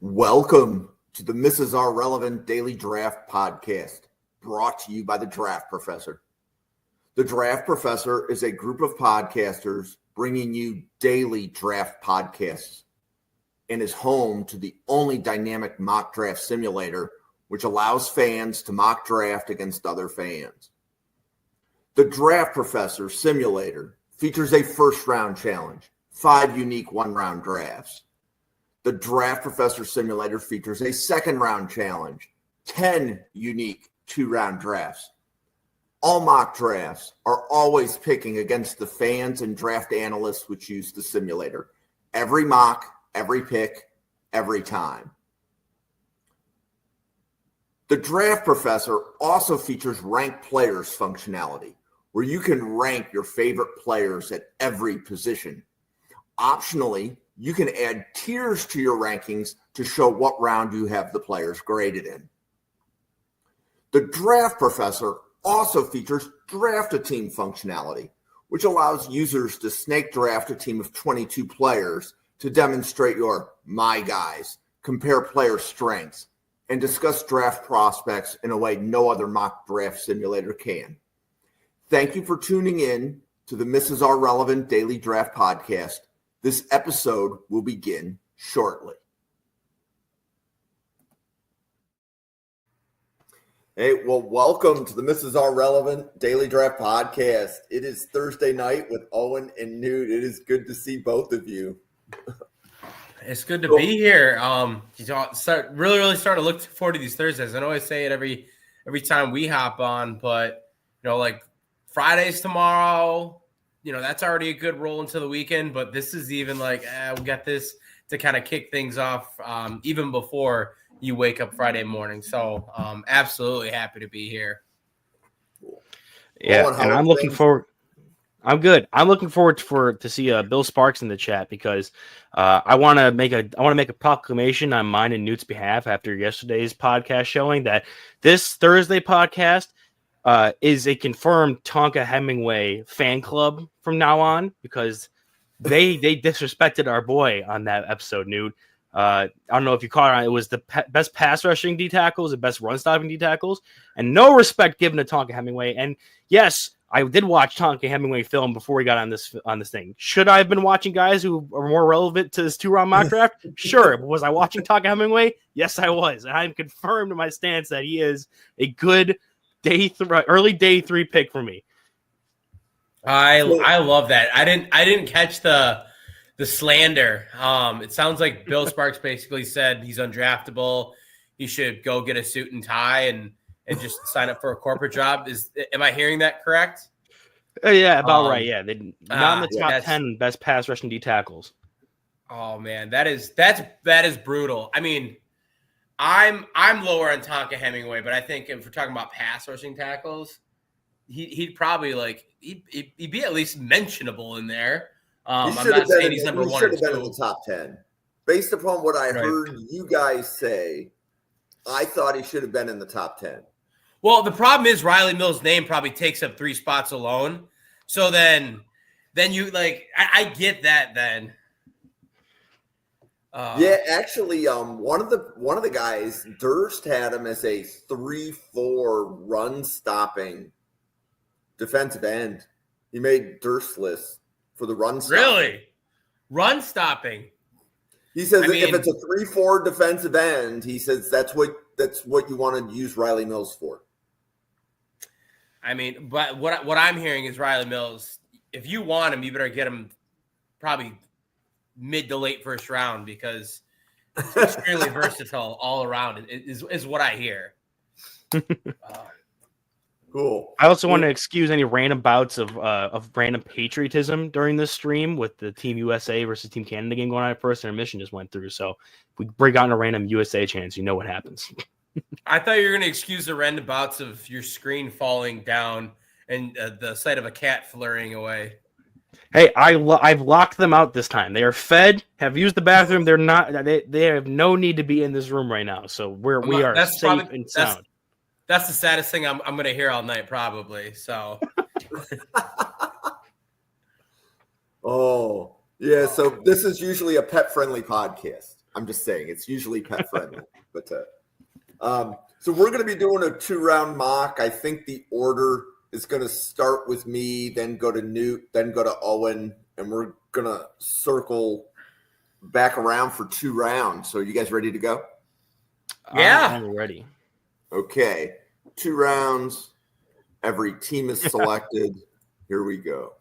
Welcome to the Mrs. R Relevant Daily Draft Podcast, brought to you by the Draft Professor. The Draft Professor is a group of podcasters bringing you daily draft podcasts and is home to the only dynamic mock draft simulator which allows fans to mock draft against other fans. The Draft Professor Simulator features a first-round challenge, 5 unique one-round drafts. The Draft Professor Simulator features a second-round challenge, 10 unique 2-round drafts. All mock drafts are always picking against the fans and draft analysts which use the simulator. Every mock, every pick, every time. The Draft Professor also features ranked players functionality, where you can rank your favorite players at every position. Optionally, you can add tiers to your rankings to show what round you have the players graded in. The Draft Professor also features Draft a Team functionality, which allows users to snake draft a team of 22 players to demonstrate your my guys, compare player strengths, and discuss draft prospects in a way no other mock draft simulator can. Thank you for tuning in to the Mrs. R Relevant Daily Draft Podcast. This episode will begin shortly. Hey, well, welcome to the Mrs. R Relevant Daily Draft Podcast. It is Thursday night with Owen and Newt. It is good to see both of you. It's good to be here. Really starting to look forward to these Thursdays. I know I say it every time we hop on, but like Friday's tomorrow. That's already a good roll into the weekend, but this is even like, we got this to kind of kick things off even before you wake up Friday morning. So absolutely happy to be here. Yeah, and I'm looking forward. I'm good. I'm looking forward to see Bill Sparks in the chat because I want to make a proclamation on mine and Newt's behalf after yesterday's podcast showing that this Thursday podcast is a confirmed Tonka Hemingway fan club from now on because they disrespected our boy on that episode, Newt. I don't know if you caught it. It was the best pass rushing D tackles, the best run stopping D tackles, and no respect given to Tonka Hemingway. And yes, I did watch Tonka Hemingway film before we got on this thing. Should I have been watching guys who are more relevant to this 2-round mock draft? Sure. Was I watching Tonka Hemingway? Yes, I was. And I'm confirmed in my stance that he is a good early day 3 pick for me. I love that. I didn't catch the slander. It sounds like Bill Sparks basically said he's undraftable. He should go get a suit and tie and just sign up for a corporate job. Am I hearing that correct? Yeah, about right. Yeah, not in the top 10 best pass rushing D tackles. Oh man, that is brutal. I mean, I'm lower on Tonka Hemingway, but I think if we're talking about pass rushing tackles, he'd probably he'd be at least mentionable in there. I'm not saying he's number 1 or 2. He should have been in the top 10. Based upon what I heard you guys say, I thought he should have been in the top 10. Well, the problem is Riley Mills' name probably takes up 3 spots alone. So then you I get that then. Yeah, actually, one of the guys, Durst had him as a 3-4 run stopping defensive end. He made Durst's list for the run stopping. Really? Run stopping? He says if it's a 3-4 defensive end, he says that's what you want to use Riley Mills for. I mean, but what I'm hearing is Riley Mills, if you want him, you better get him probably mid to late first round because it's extremely versatile all around is what I hear. Cool. I also want to excuse any random bouts of random patriotism during this stream with the Team USA versus Team Canada game going on at first. Intermission just went through, so if we break out in a random USA chance, you know what happens. I thought you were going to excuse the random bouts of your screen falling down and the sight of a cat flurrying away. Hey, I've locked them out this time. They are fed, have used the bathroom. They're not. They have no need to be in this room right now. So we are safe and sound. That's the saddest thing I'm going to hear all night, probably. So. Oh, yeah. So this is usually a pet-friendly podcast. I'm just saying it's usually pet friendly. But so we're going to be doing a 2-round mock. I think the order is going to start with me, then go to Newt, then go to Owen, and we're going to circle back around for 2 rounds. So you guys ready to go? Yeah. I'm ready. Okay. 2 rounds. Every team is selected. Here we go.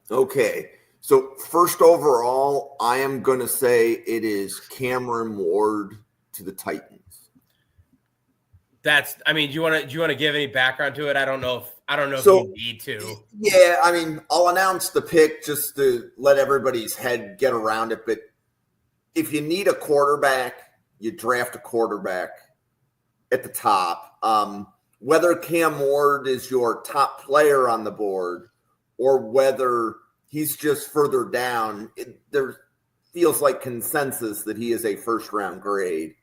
Okay. So first overall, I am going to say it is Cameron Ward to the Titans. Do you want to give any background to it? I don't know if So, you need to. Yeah, I mean, I'll announce the pick just to let everybody's head get around it. But if you need a quarterback, you draft a quarterback at the top. Whether Cam Ward is your top player on the board or whether he's just further down, there feels like consensus that he is a first-round grade.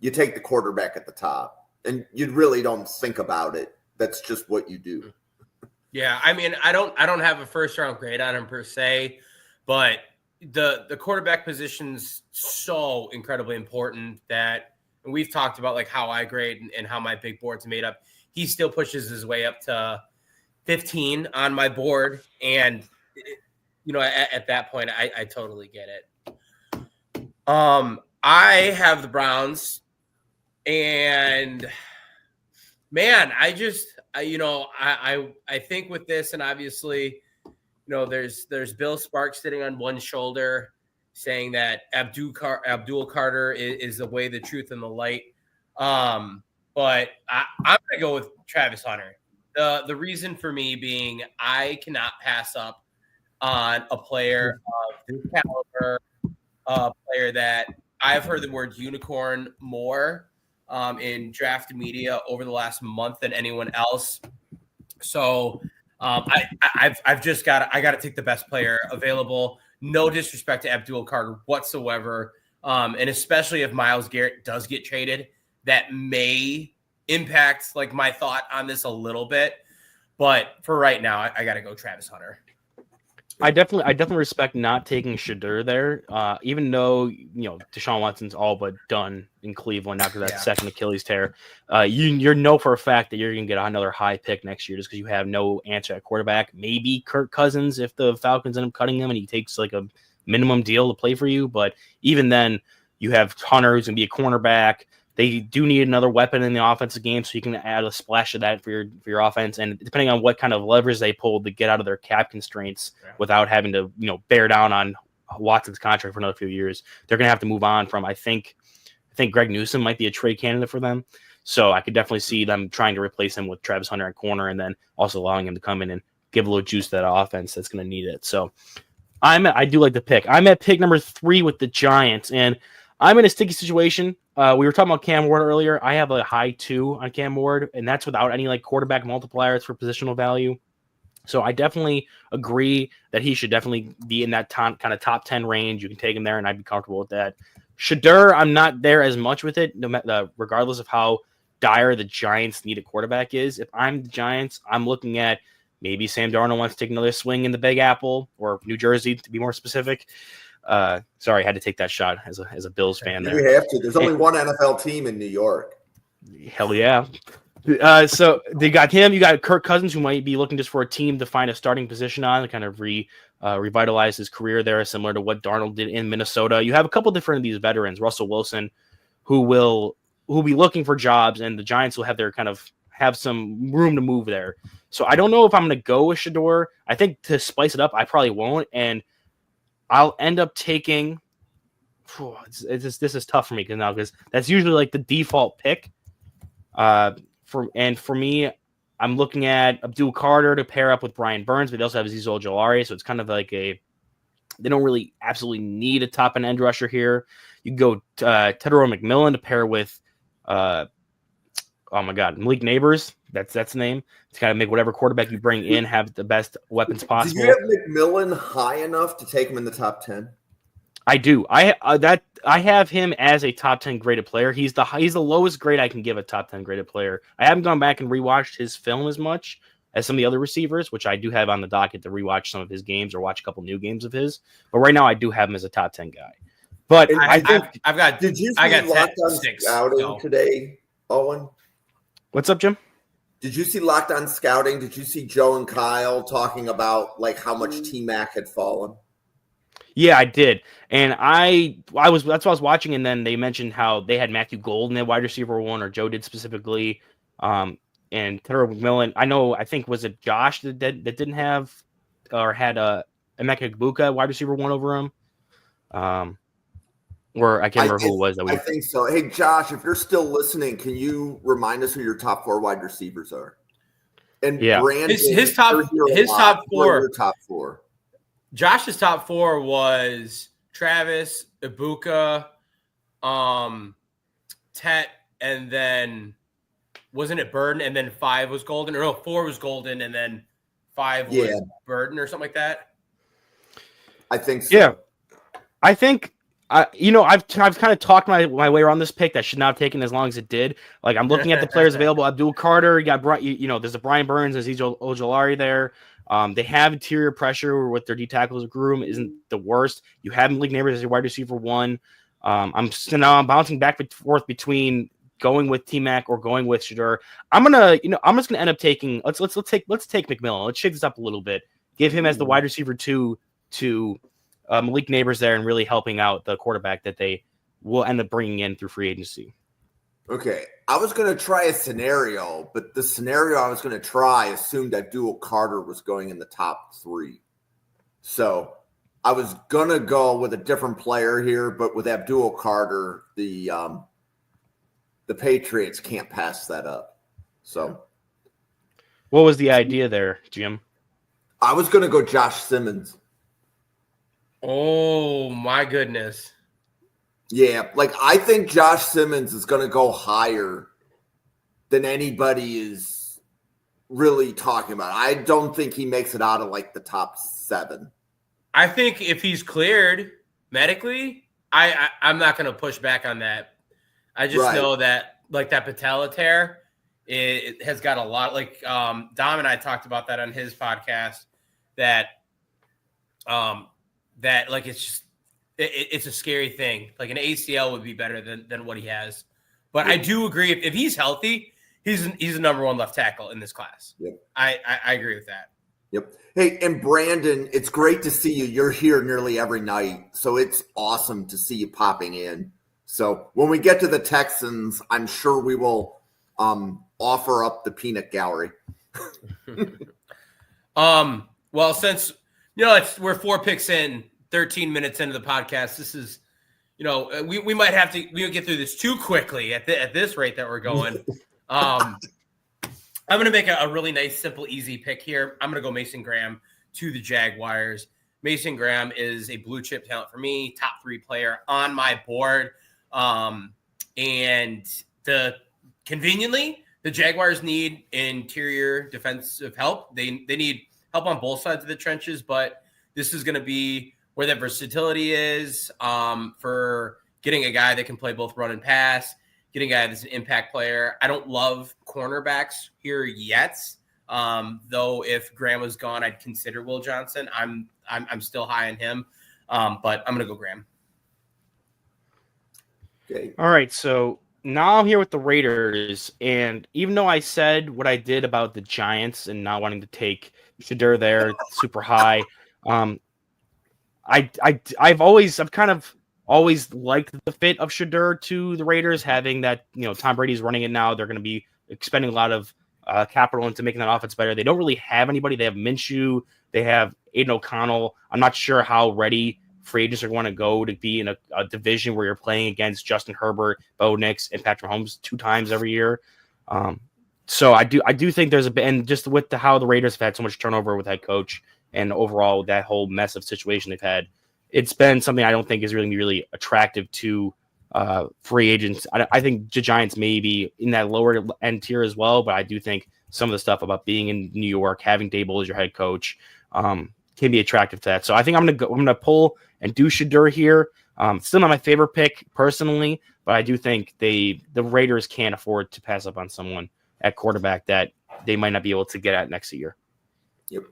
You take the quarterback at the top. And you really don't think about it. That's just what you do. Yeah, I mean, I don't have a first round grade on him per se, but the quarterback position's so incredibly important that, and we've talked about like how I grade and how my big board's made up. He still pushes his way up to 15 on my board, and at that point, I totally get it. I have the Browns. And man, I think with this, and obviously, there's Bill Sparks sitting on one shoulder saying that Abdul Carter is the way, the truth, and the light. But I'm gonna go with Travis Hunter. The reason for me being I cannot pass up on a player of this caliber, a player that I've heard the word unicorn more in draft media over the last month than anyone else. So I've just got to take the best player available. No disrespect to Abdul Carter whatsoever. And especially if Myles Garrett does get traded, that may impact like my thought on this a little bit. But for right now, I got to go Travis Hunter. I definitely respect not taking Shedeur there, even though Deshaun Watson's all but done in Cleveland after that second Achilles tear. You know for a fact that you're going to get another high pick next year just because you have no answer at quarterback. Maybe Kirk Cousins if the Falcons end up cutting him and he takes like a minimum deal to play for you, but even then you have Hunter who's going to be a cornerback. They do need another weapon in the offensive game, so you can add a splash of that for your offense. And depending on what kind of levers they pull to get out of their cap constraints without having to bear down on Watson's contract for another few years, they're going to have to move on from. I think Greg Newsome might be a trade candidate for them. So I could definitely see them trying to replace him with Travis Hunter at corner, and then also allowing him to come in and give a little juice to that offense that's going to need it. So I do like the pick. I'm at pick number 3 with the Giants, and I'm in a sticky situation. We were talking about Cam Ward earlier. I have a high 2 on Cam Ward, and that's without any like quarterback multipliers for positional value. So I definitely agree that he should definitely be in that kind of top 10 range. You can take him there, and I'd be comfortable with that. Shedeur, I'm not there as much with it, regardless of how dire the Giants need a quarterback is. If I'm the Giants, I'm looking at maybe Sam Darnold wants to take another swing in the Big Apple or New Jersey, to be more specific. Sorry, I had to take that shot as a Bills fan there. You have to. There's only one NFL team in New York. Hell yeah. So they got him. You got Kirk Cousins, who might be looking just for a team to find a starting position on to kind of revitalize his career there, similar to what Darnold did in Minnesota. You have a couple different of these veterans, Russell Wilson, who will be looking for jobs, and the Giants will have some room to move there. So I don't know if I'm going to go with Shedeur. I think to spice it up, I probably won't, and I'll end up taking. This is tough for me because that's usually like the default pick. For me, I'm looking at Abdul Carter to pair up with Brian Burns, but they also have Azeez Ojulari, so it's kind of like they don't really absolutely need a top end rusher here. You can go Tedero McMillan to pair with Malik Neighbors. That's the name. To kind of make whatever quarterback you bring in have the best weapons possible. Did you have McMillan high enough to take him in the top 10? I do. I have him as a top 10 graded player. He's the lowest grade I can give a top 10 graded player. I haven't gone back and rewatched his film as much as some of the other receivers, which I do have on the docket to rewatch some of his games or watch a couple new games of his. But right now, I do have him as a top 10 guy. But I think I've got. Did you I see got Locked On 6 Scouting today, Owen? What's up, Jim? Did you see Locked On Scouting? Did you see Joe and Kyle talking about like how much T-Mac had fallen? Yeah, I did, and that's what I was watching, and then they mentioned how they had Matthew Golden at wide receiver 1, or Joe did specifically, and Terrell McMillan. I think was it Josh that didn't have or had Emeka Egbuka wide receiver 1 over him, or I can't remember who it was that week. I think so. Hey, Josh, if you're still listening, can you remind us who your top 4 wide receivers are? And yeah, Brandon, his top 4. Your top 4. Josh's top 4 was Travis, Ibuka, Tet, and then wasn't it Burden? And then 5 was Golden, or no, 4 was Golden, and then 5 was Burden, or something like that. I think so. Yeah, I think I've kind of talked my way around this pick that should not have taken as long as it did. Like, I'm looking at the players available. Abdul Carter, you got there's a Brian Burns, there's Ojolari there. They have interior pressure with their D tackles. Groom isn't the worst. You have Malik Neighbors as your wide receiver 1. I'm bouncing back and forth between going with T-Mac or going with Shedeur. I'm just gonna end up taking. Let's take McMillan. Let's shake this up a little bit. Give him as the wide receiver 2 to Malik Neighbors there, and really helping out the quarterback that they will end up bringing in through free agency. Okay, I was going to try a scenario, but the scenario I was going to try assumed Abdul Carter was going in the top 3. So I was going to go with a different player here, but with Abdul Carter, the Patriots can't pass that up. So what was the idea there, Jim? I was going to go Josh Simmons. Oh, my goodness. Yeah, like I think Josh Simmons is going to go higher than anybody is really talking about. I don't think he makes it out of like the top 7. I think if he's cleared medically, I'm not going to push back on that. I just know that like that patella tear, it has got a lot. Like Dom and I talked about that on his podcast. That like it's just. It's a scary thing. Like an ACL would be better than what he has. But I do agree. If he's healthy, he's the number 1 left tackle in this class. Yep. I agree with that. Yep. Hey, and Brandon, it's great to see you. You're here nearly every night. So it's awesome to see you popping in. So when we get to the Texans, I'm sure we will offer up the peanut gallery. Well, since, we're 4 picks in, 13 minutes into the podcast. This is, we might have to get through this too quickly at this rate that we're going. I'm going to make a really nice, simple, easy pick here. I'm going to go Mason Graham to the Jaguars. Mason Graham is a blue chip talent for me, top 3 player on my board. And conveniently, the Jaguars need interior defensive help. They need help on both sides of the trenches, but this is going to be where that versatility is for getting a guy that can play both run and pass, getting a guy that's an impact player. I don't love cornerbacks here yet, though if Graham was gone, I'd consider Will Johnson. I'm still high on him, but I'm going to go Graham. Okay. All right, so now I'm here with the Raiders, and even though I said what I did about the Giants and not wanting to take Shedeur there super high, I've kind of always liked the fit of Shedeur to the Raiders, having that, Tom Brady's running it now. They're going to be expending a lot of capital into making that offense better. They don't really have anybody. They have Minshew. They have Aiden O'Connell. I'm not sure how ready free agents are going to go to be in a division where you're playing against Justin Herbert, Bo Nix, and Patrick Mahomes 2 times every year. So I do think there's and just with how the Raiders have had so much turnover with head coach, and overall that whole mess of situation they've had, it's been something I don't think is really attractive to free agents. I think the Giants may be in that lower end tier as well, but I do think some of the stuff about being in New York, having Dable as your head coach, can be attractive to that. So I think I'm gonna pull and Dushadur here. Still not my favorite pick personally, but I do think the Raiders can't afford to pass up on someone at quarterback that they might not be able to get at next year. Yep.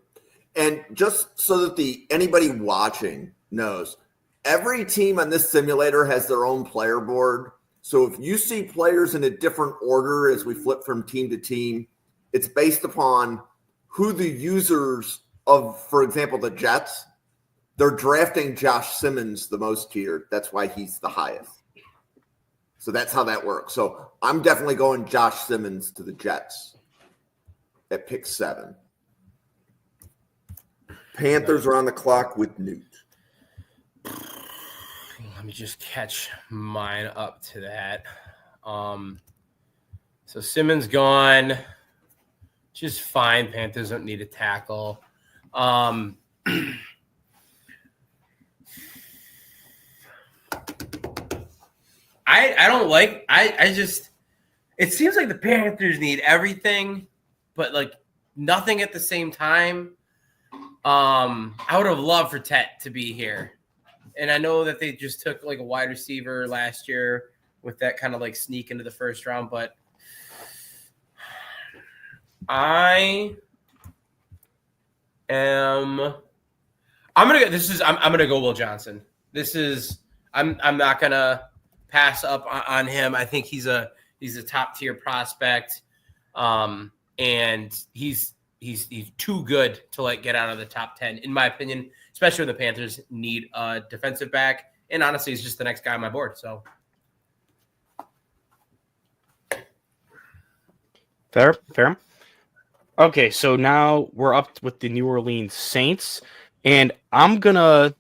And just so that anybody watching knows, every team on this simulator has their own player board. So if you see players in a different order as we flip from team to team, it's based upon who the users of, for example, the Jets, they're drafting Josh Simmons the most tiered. That's why he's the highest. So that's how that works. So I'm definitely going Josh Simmons to the Jets at pick 7. Panthers are on the clock with Newt. Let me just catch mine up to that. So Simmons gone. Just fine. Panthers don't need a tackle. I don't like. I just. It seems like the Panthers need everything, but like nothing at the same time. I would have loved for Tet to be here. And I know that they just took like a wide receiver last year with that kind of like sneak into the first round, but I'm gonna go Will Johnson. I'm not gonna pass up on him. I think he's a top tier prospect. And he's too good to like get out of the top 10, in my opinion, especially when the Panthers need a defensive back. And honestly, he's just the next guy on my board. So Fair. Okay, so now we're up with the New Orleans Saints, and I'm gonna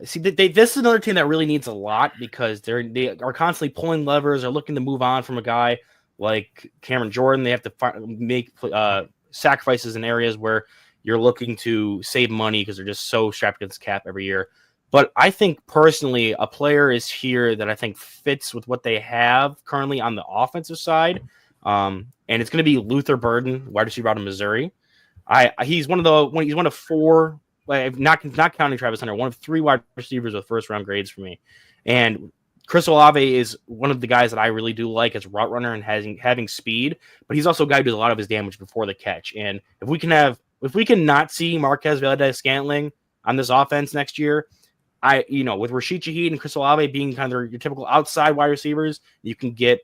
see that this is another team that really needs a lot because they are constantly pulling levers. They're looking to move on from a guy like Cameron Jordan. They have to make sacrifices in areas where you're looking to save money because they're just so strapped against cap every year. But I think personally, a player is here that I think fits with what they have currently on the offensive side. And it's going to be Luther Burden, wide receiver out of Missouri. He's one of 4, like not counting Travis Hunter, one of 3 wide receivers with first round grades for me. And Chris Olave is one of the guys that I really do like as a route runner and having speed, but he's also a guy who does a lot of his damage before the catch. And if we can not see Marquez Valdes-Scantling on this offense next year, with Rashid Shaheed and Chris Olave being kind of your typical outside wide receivers, you can get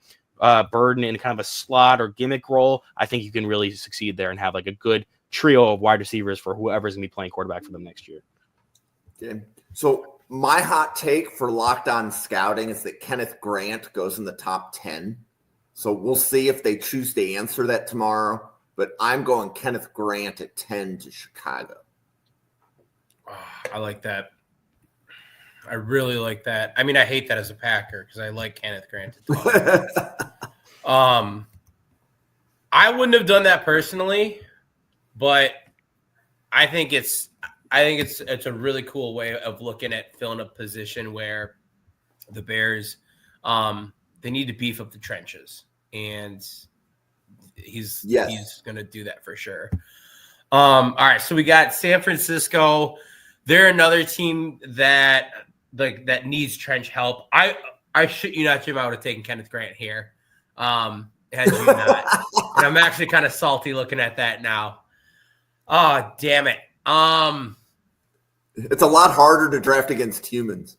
Burden in kind of a slot or gimmick role. I think you can really succeed there and have like a good trio of wide receivers for whoever's going to be playing quarterback for them next year. Okay. So my hot take for Locked On Scouting is that Kenneth Grant goes in the top 10. So we'll see if they choose to answer that tomorrow. But I'm going Kenneth Grant at 10 to Chicago. I like that. I really like that. I mean, I hate that as a Packer because I like Kenneth Grant. I wouldn't have done that personally, but I think it's a really cool way of looking at filling a position where the Bears they need to beef up the trenches, and he's going to do that for sure. All right, so we got San Francisco. They're another team that needs trench help. I shit you not, Jim. I would have taken Kenneth Grant here, had you not. And I'm actually kind of salty looking at that now. Oh, damn it. It's a lot harder to draft against humans.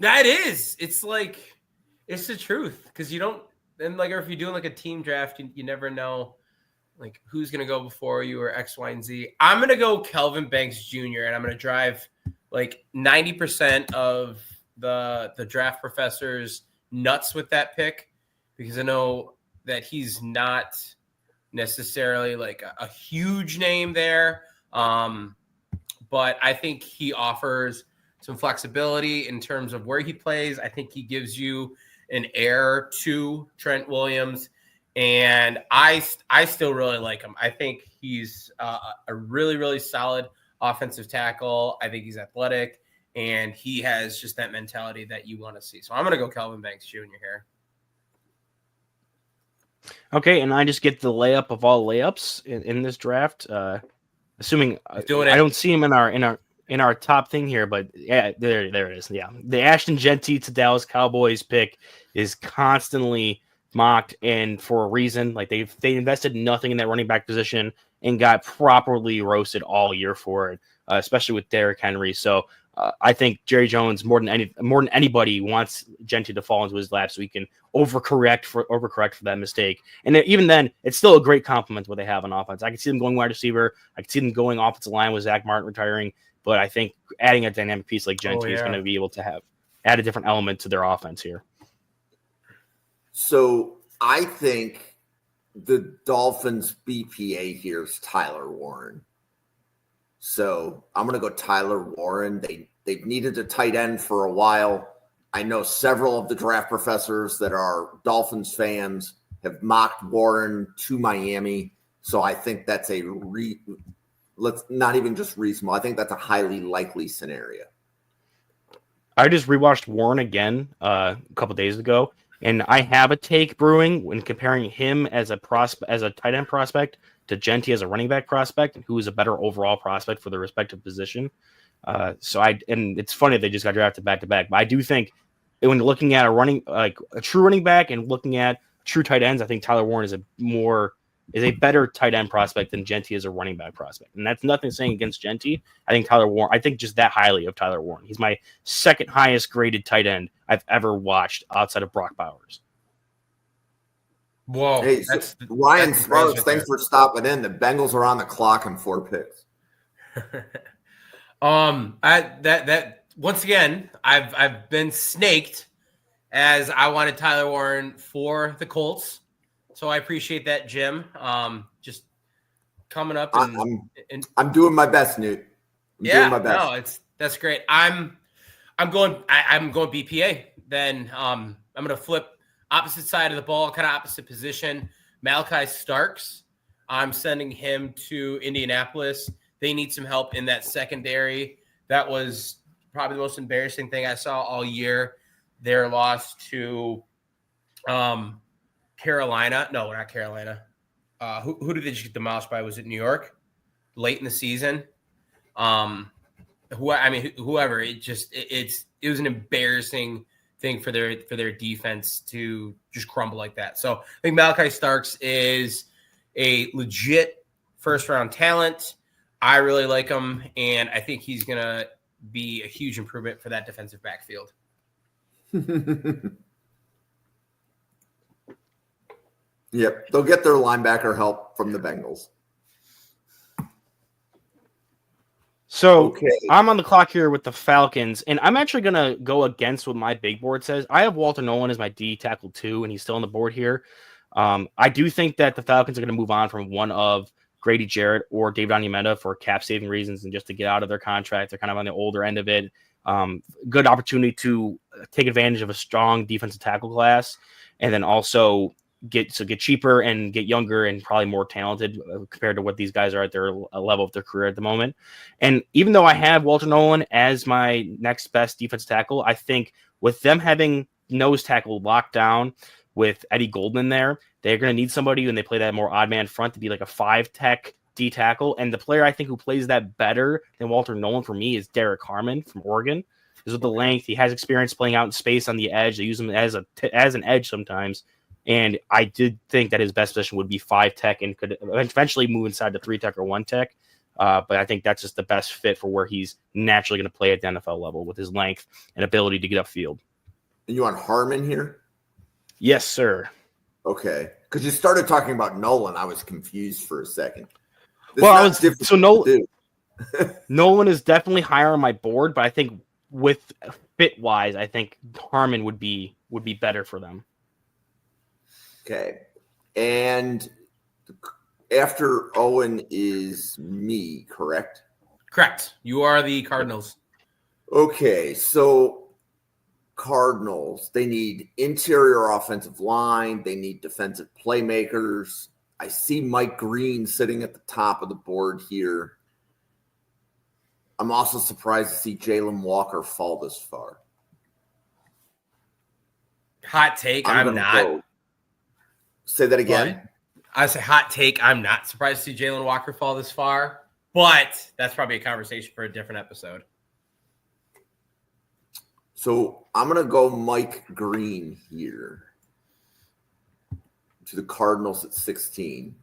That is. It's like, it's the truth. Because you don't, and like, or if you're doing like a team draft, you never know like who's going to go before you or X, Y, and Z. I'm going to go Kelvin Banks Jr. and I'm going to drive like 90% of the draft professors nuts with that pick because I know that he's not necessarily like a huge name there. But I think he offers some flexibility in terms of where he plays. I think he gives you an heir to Trent Williams, and I still really like him. I think he's a really, really solid offensive tackle. I think he's athletic, and he has just that mentality that you want to see. So I'm going to go Kelvin Banks Jr. here. Okay, and I just get the layup of all layups in this draft. Assuming I don't see him in our in our top thing here, but yeah, there it is. Yeah, the Ashton Genty to Dallas Cowboys pick is constantly mocked, and for a reason. Like they invested nothing in that running back position and got properly roasted all year for it, especially with Derrick Henry. So I think Jerry Jones more than anybody wants Genty to fall into his lap so he can overcorrect for that mistake. And even then, it's still a great compliment what they have on offense. I can see them going wide receiver. I can see them going offensive line with Zach Martin retiring. But I think adding a dynamic piece like Genty is going to be able to add a different element to their offense here. So I think the Dolphins' BPA here is Tyler Warren. So I'm going to go Tyler Warren. They've needed a tight end for a while. I know several of the draft professors that are Dolphins fans have mocked Warren to Miami. So I think that's let's not even just reasonable. I think that's a highly likely scenario. I just rewatched Warren again a couple days ago, and I have a take brewing when comparing him as a tight end prospect to Genty as a running back prospect, and who is a better overall prospect for their respective position. And it's funny they just got drafted back to back, but I do think when looking at a true running back and looking at true tight ends, I think Tyler Warren is a better tight end prospect than Genty is a running back prospect. And that's nothing saying against Genty. I think just that highly of Tyler Warren. He's my second highest graded tight end I've ever watched outside of Brock Bowers. Whoa. Hey, Ryan Sparks, thanks for stopping in. The Bengals are on the clock in 4 picks. Once again, I've been snaked as I wanted Tyler Warren for the Colts. So I appreciate that, Jim. Just coming up. I'm doing my best, Newt. Doing my best. That's great. I'm going BPA. Then I'm going to flip opposite side of the ball, kind of opposite position. Malachi Starks. I'm sending him to Indianapolis. They need some help in that secondary. That was probably the most embarrassing thing I saw all year. Their loss to Carolina. No, not Carolina. Who did they just get demolished by? Was it New York? Late in the season. Whoever. It was an embarrassing thing for their defense to just crumble like that. So I think Malachi Starks is a legit first round talent. I really like him, and I think he's gonna be a huge improvement for that defensive backfield. Yep, they'll get their linebacker help from the Bengals. So okay. I'm on the clock here with the Falcons, and I'm actually going to go against what my big board says. I have Walter Nolan as my D tackle 2, and he's still on the board here. I do think that the Falcons are going to move on from one of Grady Jarrett or David Onyemata for cap-saving reasons and just to get out of their contract. They're kind of on the older end of it. Good opportunity to take advantage of a strong defensive tackle class, and then also get cheaper and get younger and probably more talented compared to what these guys are at their level of their career at the moment. And even though I have Walter Nolan as my next best defensive tackle, I think with them having nose tackle locked down with Eddie Goldman there, they're going to need somebody when they play that more odd man front to be like a 5-tech D tackle. And the player I think who plays that better than Walter Nolan for me is Derek Harmon from Oregon. Because with the length, he has experience playing out in space on the edge. They use him as an edge sometimes. And I did think that his best position would be 5-tech and could eventually move inside to 3-tech or 1-tech. But I think that's just the best fit for where he's naturally going to play at the NFL level with his length and ability to get upfield. Are you on Harmon here? Yes, sir. Okay. Because you started talking about Nolan. I was confused for a second. Nolan is definitely higher on my board, but I think with fit-wise, I think Harmon would be better for them. Okay. And after Owen is me, correct? Correct. You are the Cardinals. Okay. So Cardinals, they need interior offensive line. They need defensive playmakers. I see Mike Green sitting at the top of the board here. I'm also surprised to see Jalen Walker fall this far. Hot take, I'm not. Say that again. I say hot take. I'm not surprised to see Jalen Walker fall this far. But that's probably a conversation for a different episode. So I'm going to go Mike Green here to the Cardinals at 16.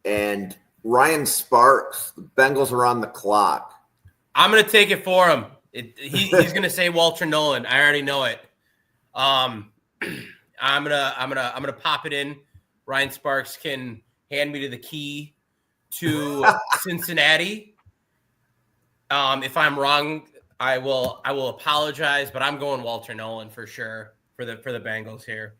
And Ryan Sparks, the Bengals are on the clock. I'm going to take it for him. He's going to say Walter Nolan. I already know it. I'm gonna pop it in. Ryan Sparks can hand me the key to Cincinnati. If I'm wrong, I will apologize, but I'm going Walter Nolan for sure for the Bengals here.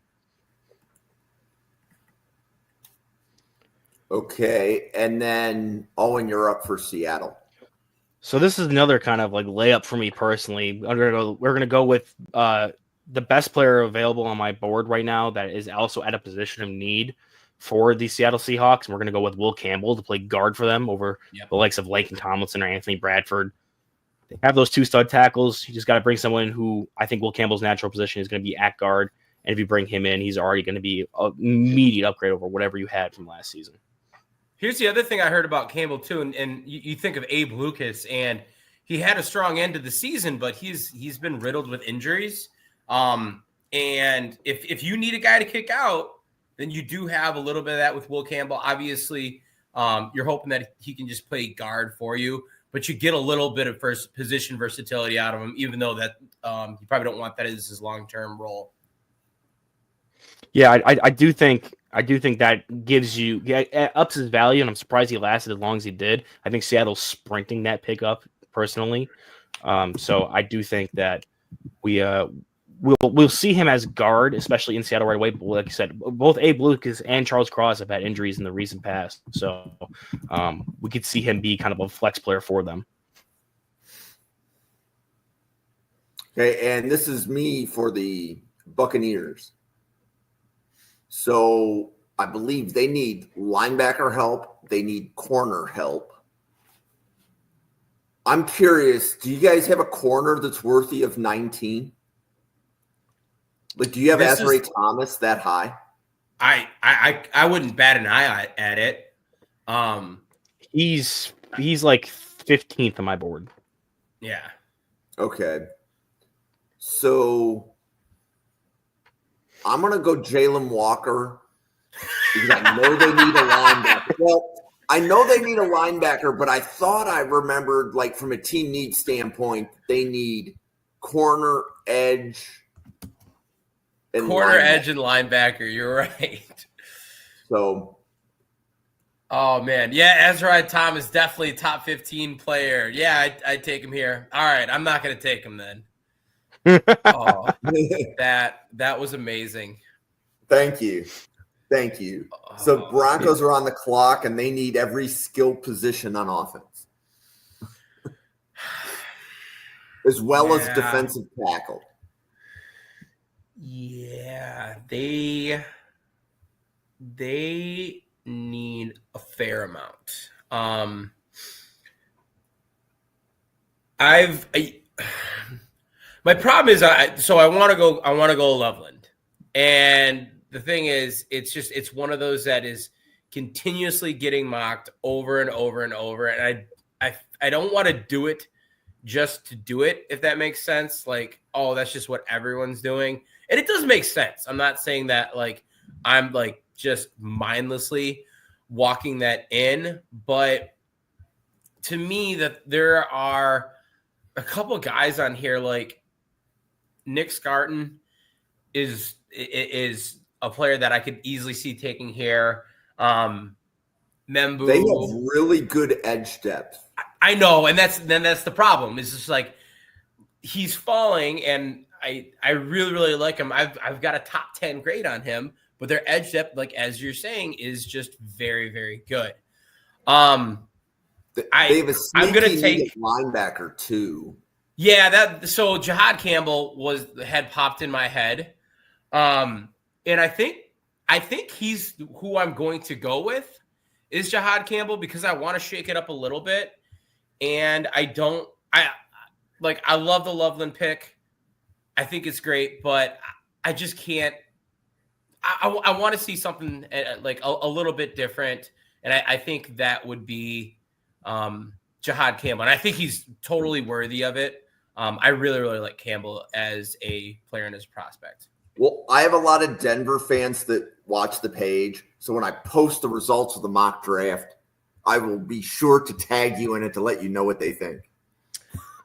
Okay, and then Owen, you're up for Seattle. So this is another kind of like layup for me personally. We're gonna go with the best player available on my board right now that is also at a position of need for the Seattle Seahawks. And we're gonna go with Will Campbell to play guard for them over the likes of Laken Tomlinson or Anthony Bradford. They have those two stud tackles. You just got to bring someone who I think Will Campbell's natural position is going to be at guard. And if you bring him in, he's already going to be an immediate upgrade over whatever you had from last season. Here's the other thing I heard about Campbell too, and you think of Abe Lucas, and he had a strong end of the season, but he's been riddled with injuries. And if you need a guy to kick out, then you do have a little bit of that with Will Campbell. Obviously, you're hoping that he can just play guard for you, but you get a little bit of first position versatility out of him, even though that you probably don't want that as his long-term role. Yeah, I do think that gives you ups his value, and I'm surprised he lasted as long as he did. I think Seattle's sprinting that pick up personally, so I do think that we'll see him as guard, especially in Seattle right away. But like you said, both Abe Lucas and Charles Cross have had injuries in the recent past, so we could see him be kind of a flex player for them. Okay, and this is me for the Buccaneers. So I believe they need linebacker help. They need corner help. I'm curious, do you guys have a corner that's worthy of 19? Like, do you have Azrae Thomas that high? I wouldn't bat an eye at it. He's like 15th on my board. Yeah. Okay. So I'm going to go Jalen Walker because I know they need a linebacker. Well, I know they need a linebacker, but I thought I remembered, like, from a team need standpoint, they need corner, edge, and edge and linebacker. You're right. So, oh man, yeah, Azrae Thomas definitely a top 15 player. Yeah, I'd take him here. All right, I'm not going to take him then. Oh, that was amazing. Thank you. So Broncos are on the clock, and they need every skill position on offense, as well as defensive tackle. Yeah, they need a fair amount. My problem is I want to go Loveland, and the thing is, it's one of those that is continuously getting mocked over and over and over, and I don't want to do it just to do it, if that makes sense. Like, oh, that's just what everyone's doing, and it does make sense. I'm not saying that like I'm like just mindlessly walking that in, but to me, that there are a couple of guys on here like Nick Scarton is a player that I could easily see taking here. Membu, they have really good edge depth. I know, and that's the problem. It's just like he's falling, and I really, really like him. I've got a top 10 grade on him, but their edge depth, like as you're saying, is just very, very good. They have a sneaky linebacker too. Yeah, so Jahad Campbell had popped in my head. And I think he's who I'm going to go with is Jahad Campbell because I want to shake it up a little bit. And I love the Loveland pick. I think it's great, but I just can't. I want to see something like a little bit different. And I think that would be Jahad Campbell. And I think he's totally worthy of it. I really, really like Campbell as a player and as a prospect. Well, I have a lot of Denver fans that watch the page. So when I post the results of the mock draft, I will be sure to tag you in it to let you know what they think.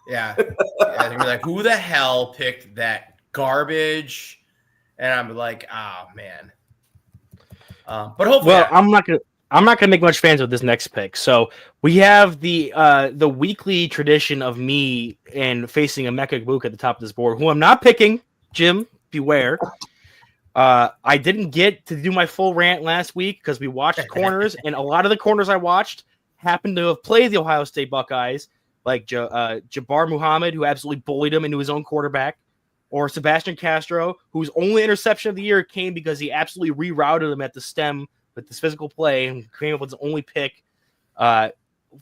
Yeah. They're like, who the hell picked that garbage? And I'm like, oh, man. But hopefully, I'm not gonna make much fans with this next pick. So we have the weekly tradition of me and facing a Mecha Book at the top of this board, who I'm not picking. Jim, beware. I didn't get to do my full rant last week because we watched corners, and a lot of the corners I watched happened to have played the Ohio State Buckeyes, like Jabbar Muhammad, who absolutely bullied him into his own quarterback, or Sebastian Castro, whose only interception of the year came because he absolutely rerouted him at the stem with this physical play and came up with his only pick.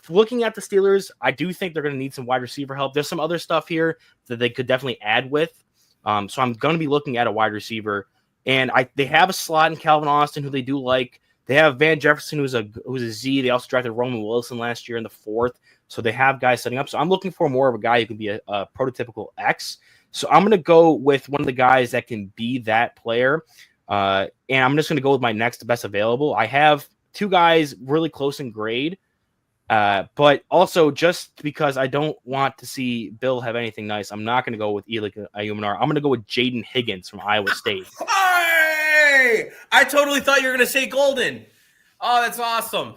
Looking at the Steelers, I do think they're going to need some wide receiver help. There's some other stuff here that they could definitely add with. So I'm going to be looking at a wide receiver. And they have a slot in Calvin Austin, who they do like. They have Van Jefferson, who's a Z. They also drafted Roman Wilson last year in the 4th. So they have guys setting up. So I'm looking for more of a guy who can be a prototypical X. So I'm going to go with one of the guys that can be that player. And I'm just going to go with my next best available. I have 2 guys really close in grade. But also, just because I don't want to see Bill have anything nice, I'm not going to go with Eli Ayumanar. I'm going to go with Jaden Higgins from Iowa State. Hey! I totally thought you were going to say Golden. Oh, that's awesome.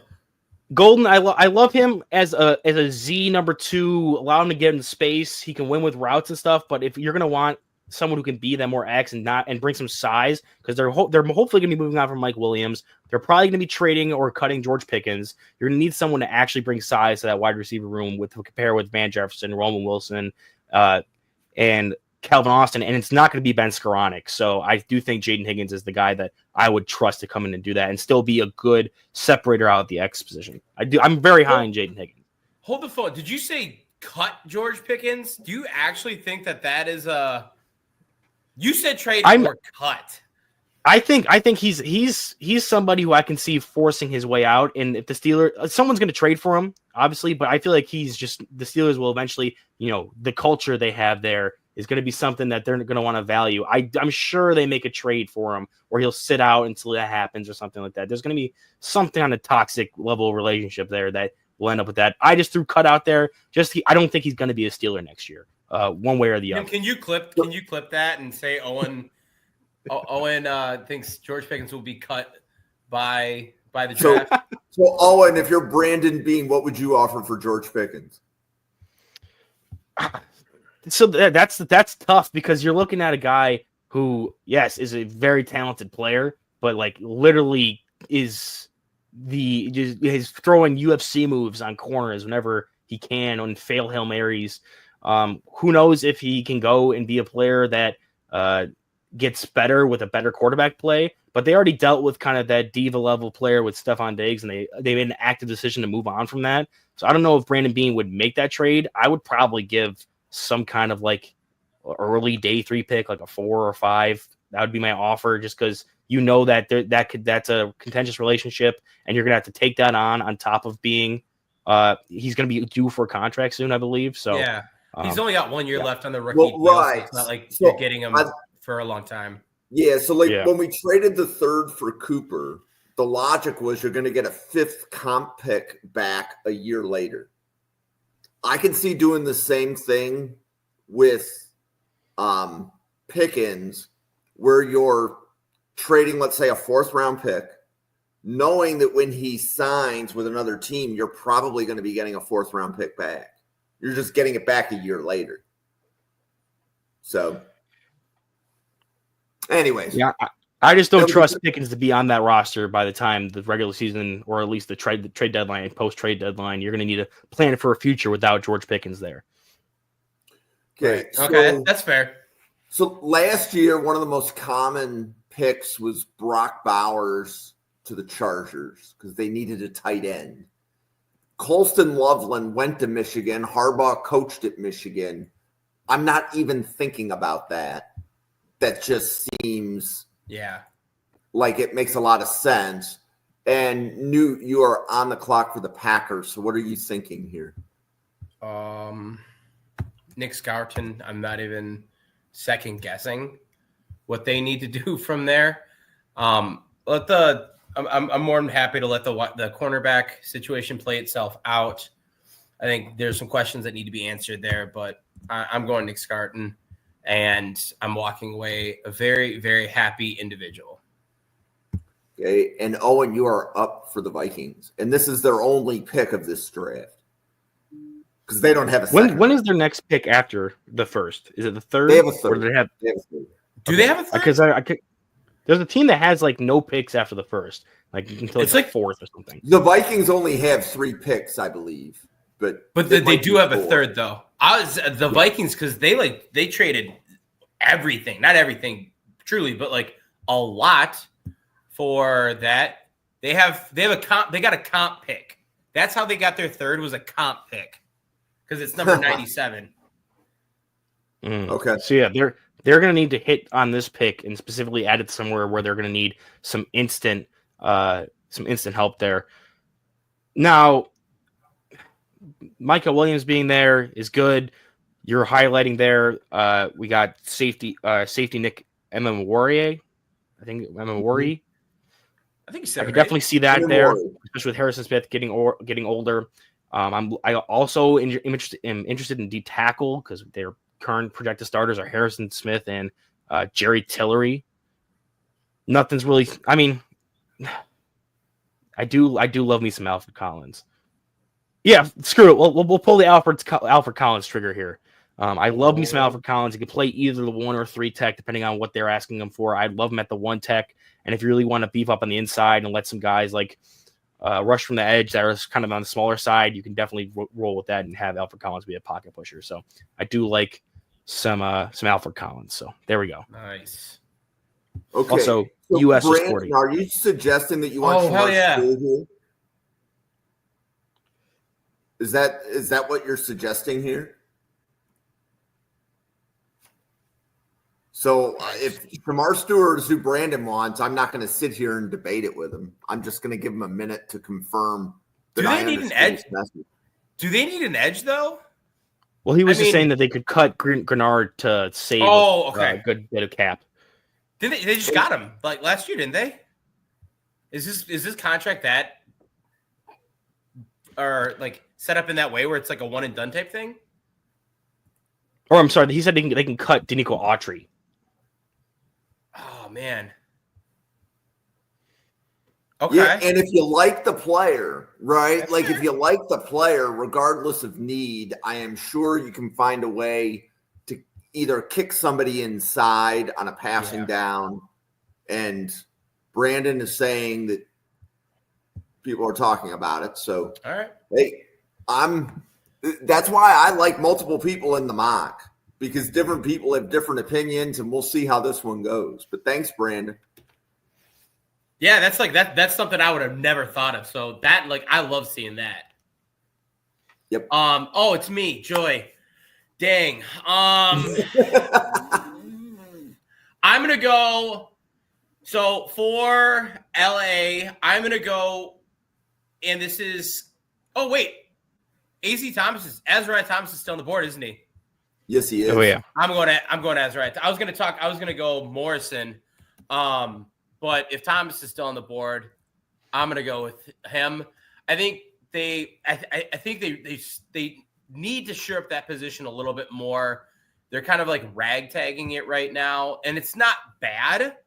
Golden, I love him as a Z number 2. Allow him to get into space. He can win with routes and stuff. But if you're going to want someone who can be that more X and bring some size, because they're hopefully going to be moving on from Mike Williams. They're probably going to be trading or cutting George Pickens. You're going to need someone to actually bring size to that wide receiver room to compare with Van Jefferson, Roman Wilson, and Calvin Austin. And it's not going to be Ben Skoranek. So I do think Jaden Higgins is the guy that I would trust to come in and do that and still be a good separator out of the X position. I'm very high on Jaden Higgins. Hold the phone. Did you say cut George Pickens? Do you actually think that is a... You said trade or cut. I think he's somebody who I can see forcing his way out. And if the Steelers, someone's going to trade for him, obviously, but I feel like the Steelers will eventually, the culture they have there is going to be something that they're going to want to value. I'm sure they make a trade for him, or he'll sit out until that happens or something like that. There's going to be something on a toxic level relationship there that will end up with that. I just threw cut out there. I don't think he's going to be a Steeler next year. One way or the other. Can you clip that and say Owen thinks George Pickens will be cut by the draft? So Owen, if you're Brandon Beane, what would you offer for George Pickens? So that's tough because you're looking at a guy who, yes, is a very talented player, but like literally is he's throwing UFC moves on corners whenever he can on fail Hail Marys. Who knows if he can go and be a player that gets better with a better quarterback play, but they already dealt with kind of that diva level player with Stephon Diggs, and they made an active decision to move on from that. So I don't know if Brandon Beane would make that trade. I would probably give some kind of like early day 3 pick, like a 4 or 5. That would be my offer, just because that's a contentious relationship, and you're gonna have to take that on top of being he's gonna be due for a contract soon, I believe. So yeah. He's only got 1 year left on the rookie deal, right. So it's not like you're getting him for a long time. Yeah, so when we traded the 3rd for Cooper, the logic was you're going to get a 5th comp pick back a year later. I can see doing the same thing with Pickens, where you're trading, let's say, a 4th round pick, knowing that when he signs with another team, you're probably going to be getting a 4th round pick back. You're just getting it back a year later. So, anyways. Yeah, I just don't trust Pickens to be on that roster by the time the regular season, or at least the trade deadline, post-trade deadline. You're going to need to plan for a future without George Pickens there. Okay. Okay, that's fair. So, last year, one of the most common picks was Brock Bowers to the Chargers because they needed a tight end. Colston Loveland went to Michigan. Harbaugh coached at Michigan. I'm not even thinking about that. That just seems Yeah. like it makes a lot of sense. And Newt, you are on the clock for the Packers. So what are you thinking here? Nick Scourton, I'm not even second guessing what they need to do from there. I'm more than happy to let the cornerback situation play itself out. I think there's some questions that need to be answered there, but I'm going Nick Scourton, and I'm walking away a very, very happy individual. Okay, and Owen, you are up for the Vikings, and this is their only pick of this draft because they don't have a second. When is their next pick after the first? Is it the third? They have a third. Or do they have? Do they have a third? Because there's a team that has like no picks after the first, like until it's like fourth or something. The Vikings only have 3 picks, I believe, but they do have a third though. The Vikings because they traded everything, not everything truly, but like a lot. For that, they got a comp pick. That's how they got their third, was a comp pick because it's number 97. Okay. So yeah, they're going to need to hit on this pick and specifically add it somewhere where they're going to need some instant help there. Now, Micah Williams being there is good. You're highlighting there. We got safety Nick Emmanwori. I think Emmanwori. I think you said I could definitely see that there, especially with Harrison Smith getting older. I also am interested in D tackle because their current projected starters are Harrison Smith and Jerry Tillery. Nothing's really. I mean, I do love me some Alfred Collins. Yeah, screw it. We'll pull the Alfred Collins trigger here. I love me some Alfred Collins. He can play either the 1 or 3 tech, depending on what they're asking him for. I'd love him at the 1 tech. And if you really want to beef up on the inside and let some guys like rush from the edge that are kind of on the smaller side, you can definitely roll with that and have Alfred Collins be a pocket pusher. So I do like some Alfred Collins. So there we go. Nice. Okay. Also, so U.S. Brandon, is 40. are you suggesting that you want? Oh hell yeah! Here? Is that what you're suggesting here? So if Shamar Stewart is who Brandon wants, I'm not going to sit here and debate it with him. I'm just going to give him a minute to confirm. Do they need an edge? Do they need an edge though? Well, he was just saying that they could cut Grenard to save a good bit of cap. Did they just got him like last year, didn't they? Is this contract that or like set up in that way where it's like a one and done type thing? Or I'm sorry, he said they can cut Denico Autry. Oh man. Okay. Yeah, and if you like the player, right? That's like fair. If you like the player, regardless of need, I am sure you can find a way to either kick somebody inside on a passing down. And Brandon is saying that people are talking about it. So, all right. Hey, that's why I like multiple people in the mock, because different people have different opinions, and we'll see how this one goes. But thanks, Brandon. Yeah, that's something I would have never thought of. So that, like, I love seeing that. Yep. Oh, it's me, Joy. Dang. I'm gonna go. So for LA, I'm gonna go, and this is. Oh wait, Azariah Thomas is still on the board, isn't he? Yes, he is. Oh yeah. I'm going Azariah. I was gonna go Morrison. But if Thomas is still on the board, I'm going to go with him. I think they need to shore up that position a little bit more. They're kind of like ragtagging it right now, and it's not bad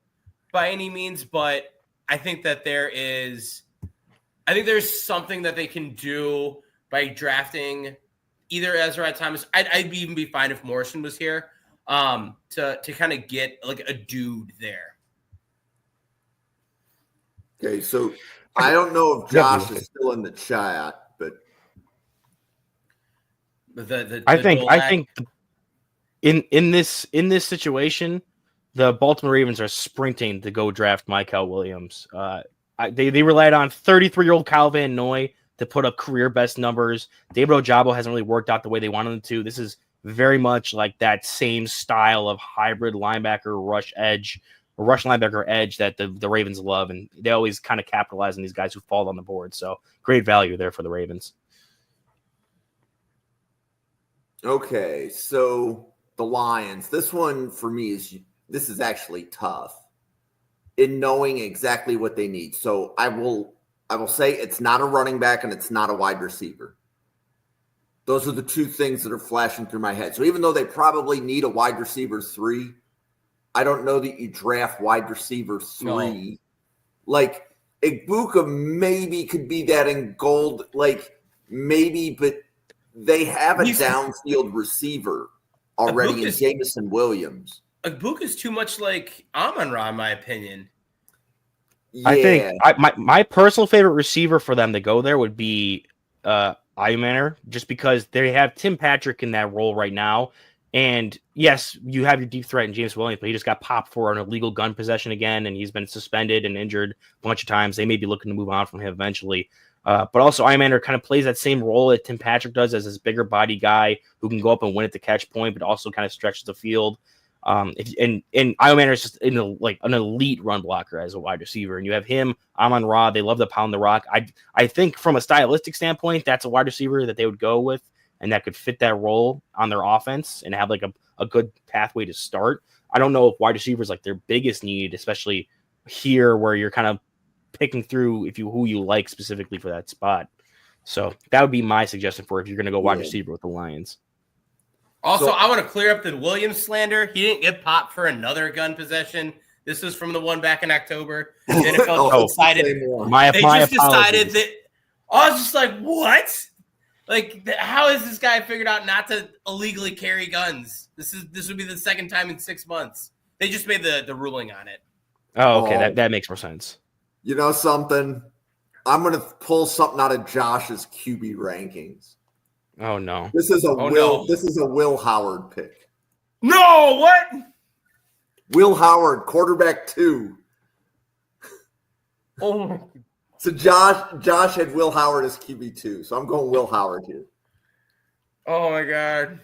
by any means, but I think that there's something that they can do by drafting either Azariah Thomas. I'd even be fine if Morrison was here to kind of get like a dude there. Okay, so I don't know if Josh is still in the chat, but I think in this situation, the Baltimore Ravens are sprinting to go draft Michael Williams. They relied on 33-year-old Kyle Van Noy to put up career best numbers. David Ojabo hasn't really worked out the way they wanted him to. This is very much like that same style of hybrid linebacker rush edge rush linebacker edge that the Ravens love, and they always kind of capitalize on these guys who fall on the board. So great value there for the Ravens. Okay, so the Lions. This one for me is actually tough in knowing exactly what they need. So I will say it's not a running back and it's not a wide receiver. Those are the two things that are flashing through my head. So even though they probably need a wide receiver 3, I don't know that you draft wide receiver 3. No. Like Igbuka maybe could be that in gold, like maybe, but they have a downfield receiver already in Jameson Williams. Igbuka's too much like Amon-Ra, in my opinion. Yeah. I think my personal favorite receiver for them to go there would be Ayumanner, just because they have Tim Patrick in that role right now. And yes, you have your deep threat in James Williams, but he just got popped for an illegal gun possession again, and he's been suspended and injured a bunch of times. They may be looking to move on from him eventually. But also, Ayumanner kind of plays that same role that Tim Patrick does as this bigger body guy who can go up and win at the catch point, but also kind of stretches the field. And Ayumanner is just an elite run blocker as a wide receiver. And you have him, Amon-Ra. They love to pound the rock. I think from a stylistic standpoint, that's a wide receiver that they would go with, and that could fit that role on their offense and have like a good pathway to start. I don't know if wide receivers like their biggest need, especially here where you're kind of picking through who you like specifically for that spot. So that would be my suggestion for if you're going to go wide receiver with the Lions. Also, I want to clear up the Williams slander. He didn't get popped for another gun possession. This was from the one back in October. The NFL decided decided that I was just like, what? Like, how is this guy figured out not to illegally carry guns? This would be the second time in 6 months. They just made the ruling on it. Oh, okay. That makes more sense. You know something? I'm going to pull something out of Josh's QB rankings. Oh no! This is a Will Howard pick. No, what? Will Howard, quarterback 2. Oh. So Josh had Will Howard as QB 2, so I'm going Will Howard here. Oh my god!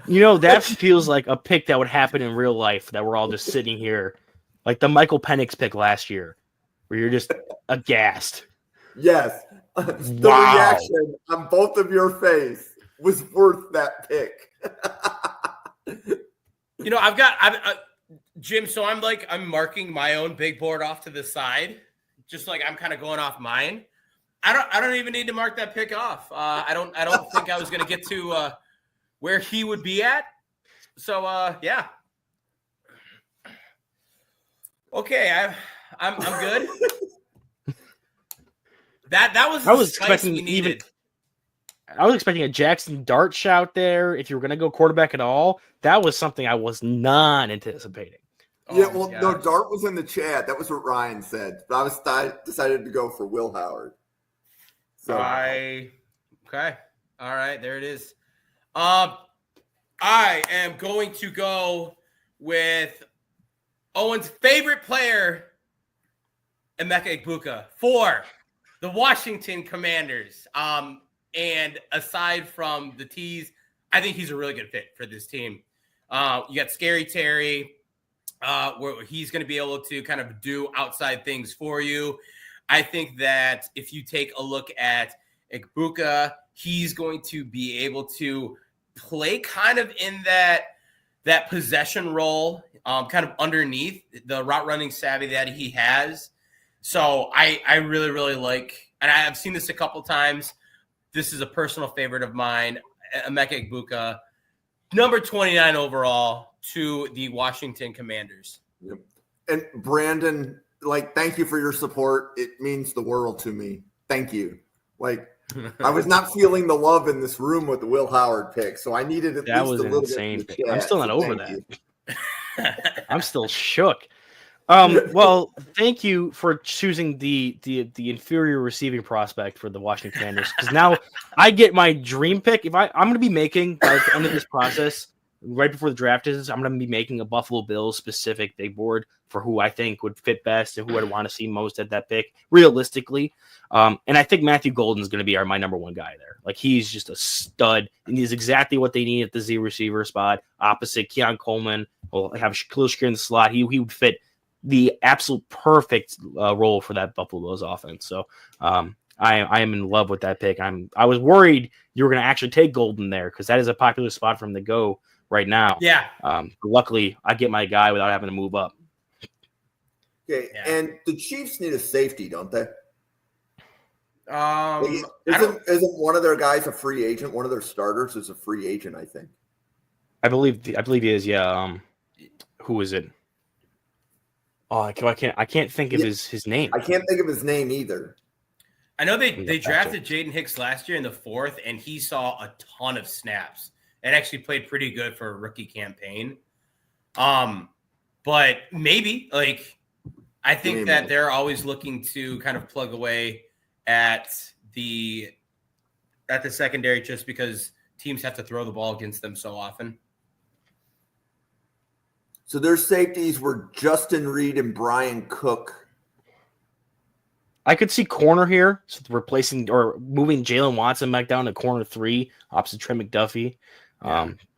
You know that feels like a pick that would happen in real life. That we're all just sitting here, like the Michael Penix pick last year, where you're just aghast. Yes. The reaction on both of your face was worth that pick. You know, I've Jim. So I'm marking my own big board off to the side, just like I'm kind of going off mine. I don't even need to mark that pick off. I don't think I was going to get to where he would be at. So yeah. Okay, I'm good. That was I was expecting a Jackson Dart shout there. If you were going to go quarterback at all, that was something I was not anticipating. Yeah, well, no, Dart was in the chat. That was what Ryan said. But I decided to go for Will Howard. So okay, all right, there it is. I am going to go with Owen's favorite player, Emeka Egbuka, for the Washington Commanders. And aside from the T's, I think he's a really good fit for this team. You got Scary Terry, where he's going to be able to kind of do outside things for you. I think that if you take a look at Egbuka, he's going to be able to play kind of in that possession role, kind of underneath the route running savvy that he has. So I really, really like, and I've seen this a couple times. This is a personal favorite of mine, Emeka Egbuka, number 29 overall to the Washington Commanders. Yep. And Brandon, thank you for your support. It means the world to me. Thank you. I was not feeling the love in this room with the Will Howard pick, so I needed at least a little insane bit. I'm still not over that. I'm still shook. Well, thank you for choosing the inferior receiving prospect for the Washington Commanders, because now I get my dream pick. If I'm going to be making by the end of this process, right before the draft is, I'm going to be making a Buffalo Bills specific big board for who I think would fit best and who I'd want to see most at that pick, realistically. And I think Matthew Golden is going to be my number one guy there. He's just a stud, and he's exactly what they need at the Z receiver spot, opposite Keon Coleman. We'll have Khalil Shakir in the slot. He would fit the absolute perfect role for that Buffalo Bills offense. So I am in love with that pick. I was worried you were going to actually take Golden there because that is a popular spot for him to go right now. Yeah. Luckily, I get my guy without having to move up. Okay, Yeah. and the Chiefs need a safety, don't they? Isn't one of their guys a free agent? One of their starters is a free agent, I think. I believe he is. Yeah. Who is it? Oh, I can't think of his name. I can't think of his name either. I know they drafted Jaden Hicks last year in the 4th, and he saw a ton of snaps and actually played pretty good for a rookie campaign. But maybe I think that they're always looking to kind of plug away at the secondary just because teams have to throw the ball against them so often. So their safeties were Justin Reed and Brian Cook. I could see corner here, so replacing or moving Jalen Watson back down to corner 3 opposite Trey McDuffie.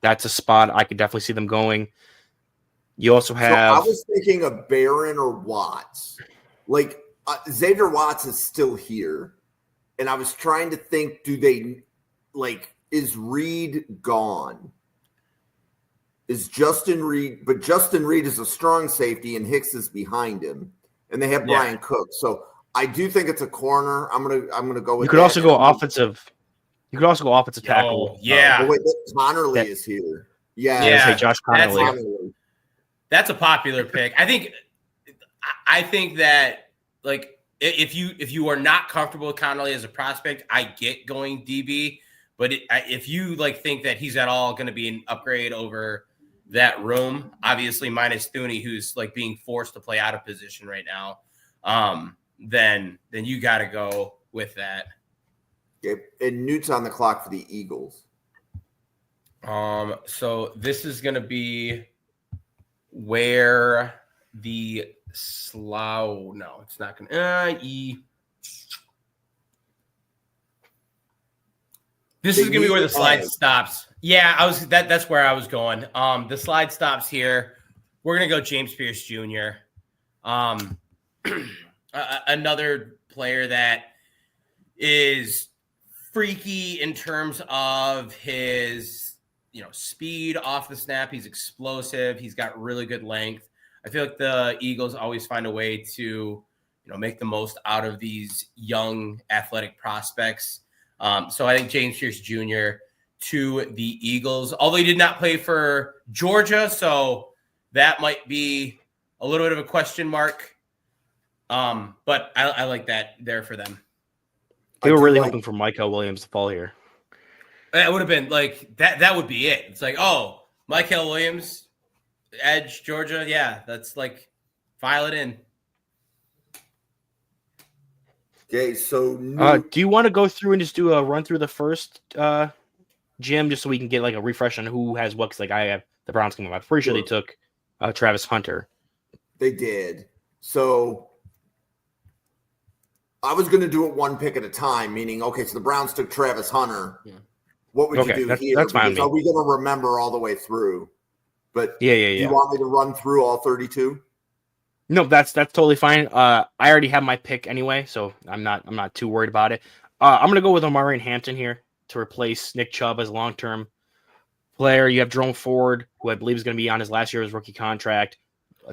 That's a spot I could definitely see them going. You also have. So I was thinking of Barron or Watts. Xavier Watts is still here, and I was trying to think: is Reed gone? Is Justin Reed? But Justin Reed is a strong safety, and Hicks is behind him, and they have Brian Cook. So I do think it's a corner. I'm gonna go with. You could also go offensive. You could also go offensive tackle. Yeah. Wait, Connerly is here. Yeah. Say Josh Connerly. That's a popular pick. I think that if you are not comfortable with Connerly as a prospect, I get going DB. But if you think that he's at all going to be an upgrade over that room, obviously minus Thuney, who's being forced to play out of position right now, then you got to go with that. Okay. And Newt's on the clock for the Eagles. So this is going to be where the slough. No, it's not going to. This is going to be where the slide stops. Yeah, that's where I was going. The slide stops here. We're going to go James Pierce Jr. Another player that is freaky in terms of his, speed off the snap. He's explosive. He's got really good length. I feel like the Eagles always find a way to, make the most out of these young athletic prospects. So I think James Pierce Jr. to the Eagles, although he did not play for Georgia, so that might be a little bit of a question mark. But I like that there for them. They were really hoping for Michael Williams to fall here. That would have been that. That would be it. It's Michael Williams, edge, Georgia. Yeah, that's file it in. Okay, so do you want to go through and just do a run through the first, Jim, just so we can get a refresh on who has what? Because I have the Browns coming up. I'm pretty sure they took Travis Hunter. They did. So I was going to do it one pick at a time, meaning, so the Browns took Travis Hunter. Yeah. What would you do here? That's fine. Are we going to remember all the way through? But yeah. Do you want me to run through all 32? No, that's totally fine. I already have my pick anyway, so I'm not too worried about it. I'm going to go with Omarion Hampton here to replace Nick Chubb as a long-term player. You have Jerome Ford, who I believe is going to be on his last year of his rookie contract.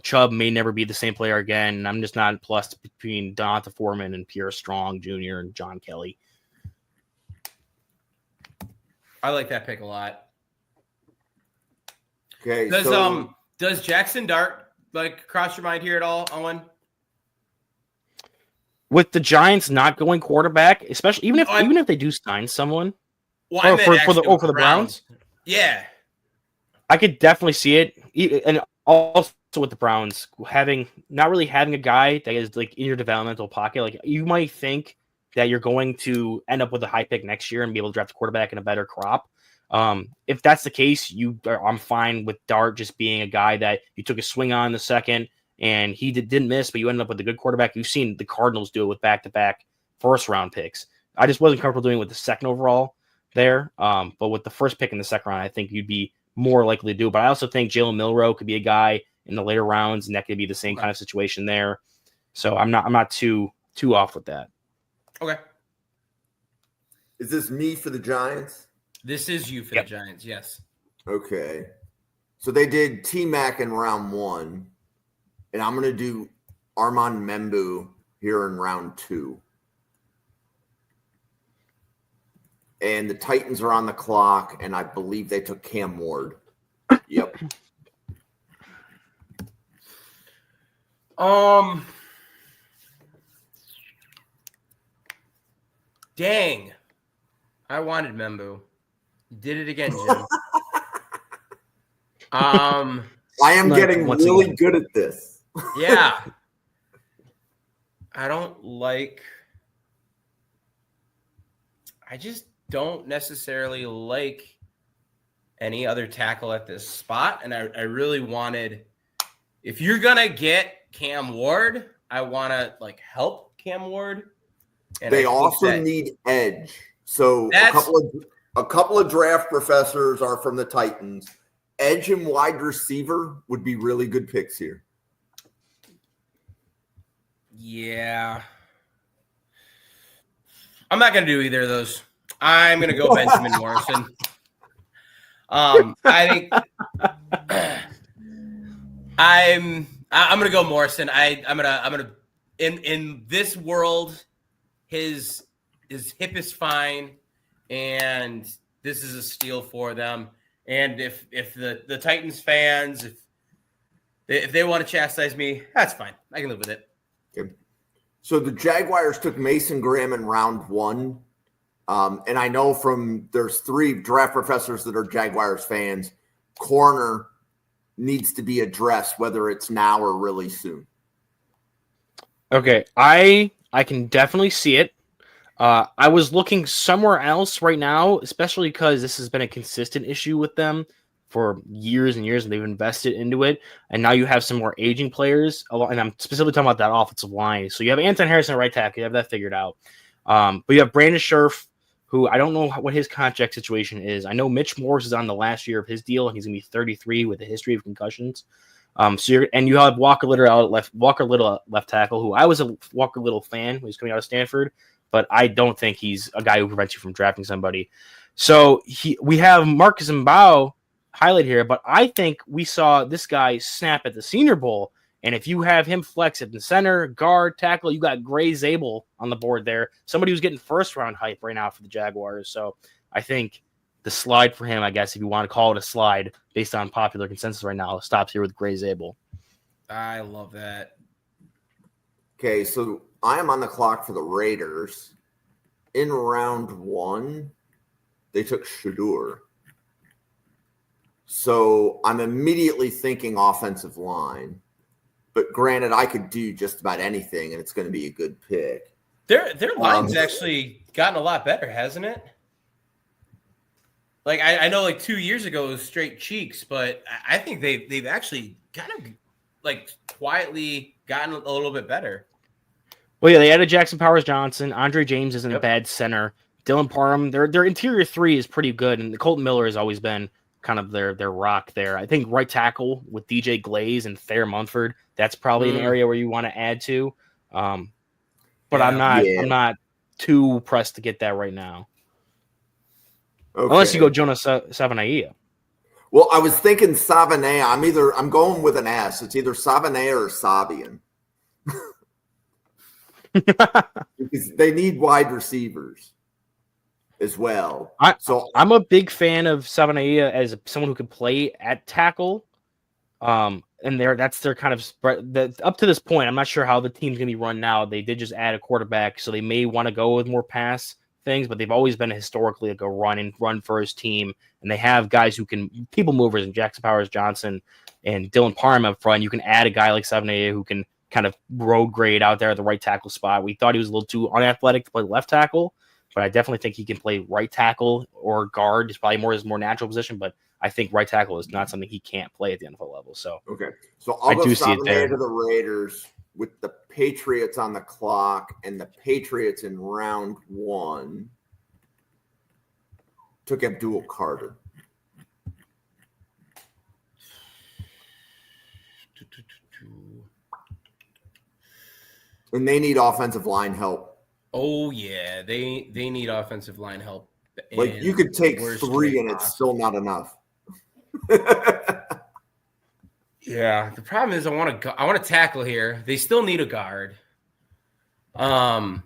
Chubb may never be the same player again. I'm just not plus between Donta Foreman and Pierre Strong Jr. and John Kelly. I like that pick a lot. Okay. Does Jackson Dart cross your mind here at all, Owen? With the Giants not going quarterback, especially even if they do sign someone, for the Browns, yeah, I could definitely see it. And also with the Browns not really having a guy that is in your developmental pocket, you might think that you're going to end up with a high pick next year and be able to draft a quarterback in a better crop. If that's the case, I'm fine with Dart just being a guy that you took a swing on in the second and he didn't miss, but you ended up with a good quarterback. You've seen the Cardinals do it with back-to-back first-round picks. I just wasn't comfortable doing it with the second overall there, but with the first pick in the second round, I think you'd be more likely to do it. But I also think Jalen Milroe could be a guy in the later rounds, and that could be the same kind of situation there. So I'm not too off with that. Okay. Is this me for the Giants? This is you for the Giants, yes. Okay. So they did T-Mac in round 1, and I'm going to do Armand Membu here in round 2. And the Titans are on the clock, and I believe they took Cam Ward. Yep. Dang. I wanted Membu. You did it again, Jim. I am getting really good at this. Yeah. I just don't necessarily like any other tackle at this spot. And I really wanted, if you're going to get Cam Ward, I want to help Cam Ward. And they also need edge. So a couple of draft professors are from the Titans. Edge and wide receiver would be really good picks here. Yeah. I'm not going to do either of those. I'm going to go Benjamin Morrison. I think I'm going to go Morrison. I'm going to in this world, his hip is fine, and this is a steal for them. And if the Titans fans, if they want to chastise me, that's fine. I can live with it. Okay. So the Jaguars took Mason Graham in round 1. And I know there's 3 draft professors that are Jaguars fans. Corner needs to be addressed, whether it's now or really soon. Okay, I can definitely see it. I was looking somewhere else right now, especially because this has been a consistent issue with them for years and years, and they've invested into it. And now you have some more aging players, and I'm specifically talking about that offensive line. So you have Anton Harrison at right tackle. You have that figured out. But you have Brandon Scherf, who I don't know what his contract situation is. I know Mitch Morse is on the last year of his deal, and he's going to be 33 with a history of concussions. You have Walker Little left tackle, who I was a Walker Little fan when he's coming out of Stanford, but I don't think he's a guy who prevents you from drafting somebody. So we have Marcus Mbao highlight here, but I think we saw this guy snap at the Senior Bowl. And if you have him flex at the center, guard, tackle, you got Gray Zabel on the board there. Somebody who's getting first-round hype right now for the Jaguars. So I think the slide for him, I guess, if you want to call it a slide based on popular consensus right now, stops here with Gray Zabel. I love that. Okay, so I am on the clock for the Raiders. In round 1, they took Shedeur. So I'm immediately thinking offensive line. But granted, I could do just about anything, and it's going to be a good pick. Their line's actually gotten a lot better, hasn't it? I know 2 years ago it was straight cheeks, but I think they've actually kind of quietly gotten a little bit better. Well, yeah, they added Jackson Powers Johnson. Andre James isn't a bad center. Dylan Parham, their interior 3 is pretty good, and Colton Miller has always been kind of their rock there. I think right tackle with DJ Glaze and Thayer Munford, that's probably an area where you want to add to. But I'm not too pressed to get that right now. Okay. Unless you go Jonas Savanaia. Well, I was thinking Savanaia. I'm going with an S. It's either Savanaia or Sabian. Because they need wide receivers as well. I'm a big fan of Savanaia as someone who can play at tackle. And that's their kind of spread. Up to this point, I'm not sure how the team's going to be run now. They did just add a quarterback, so they may want to go with more pass things, but they've always been historically a run first team, and they have guys who can people movers and Jackson Powers Johnson and Dylan Parham up front. You can add a guy like Savanaia who can kind of road grade out there at the right tackle spot. We thought he was a little too unathletic to play left tackle, but I definitely think he can play right tackle or guard. It's probably his more natural position, but I think right tackle is not something he can't play at the NFL level. So okay, so I'll go Savanaia to the Raiders with the Patriots on the clock, and the Patriots in round 1 took Abdul Carter. And they need offensive line help. Oh yeah, they need offensive line help. Like you could take 3 and it's still not enough. Yeah, the problem is I want to tackle here. They still need a guard. Man,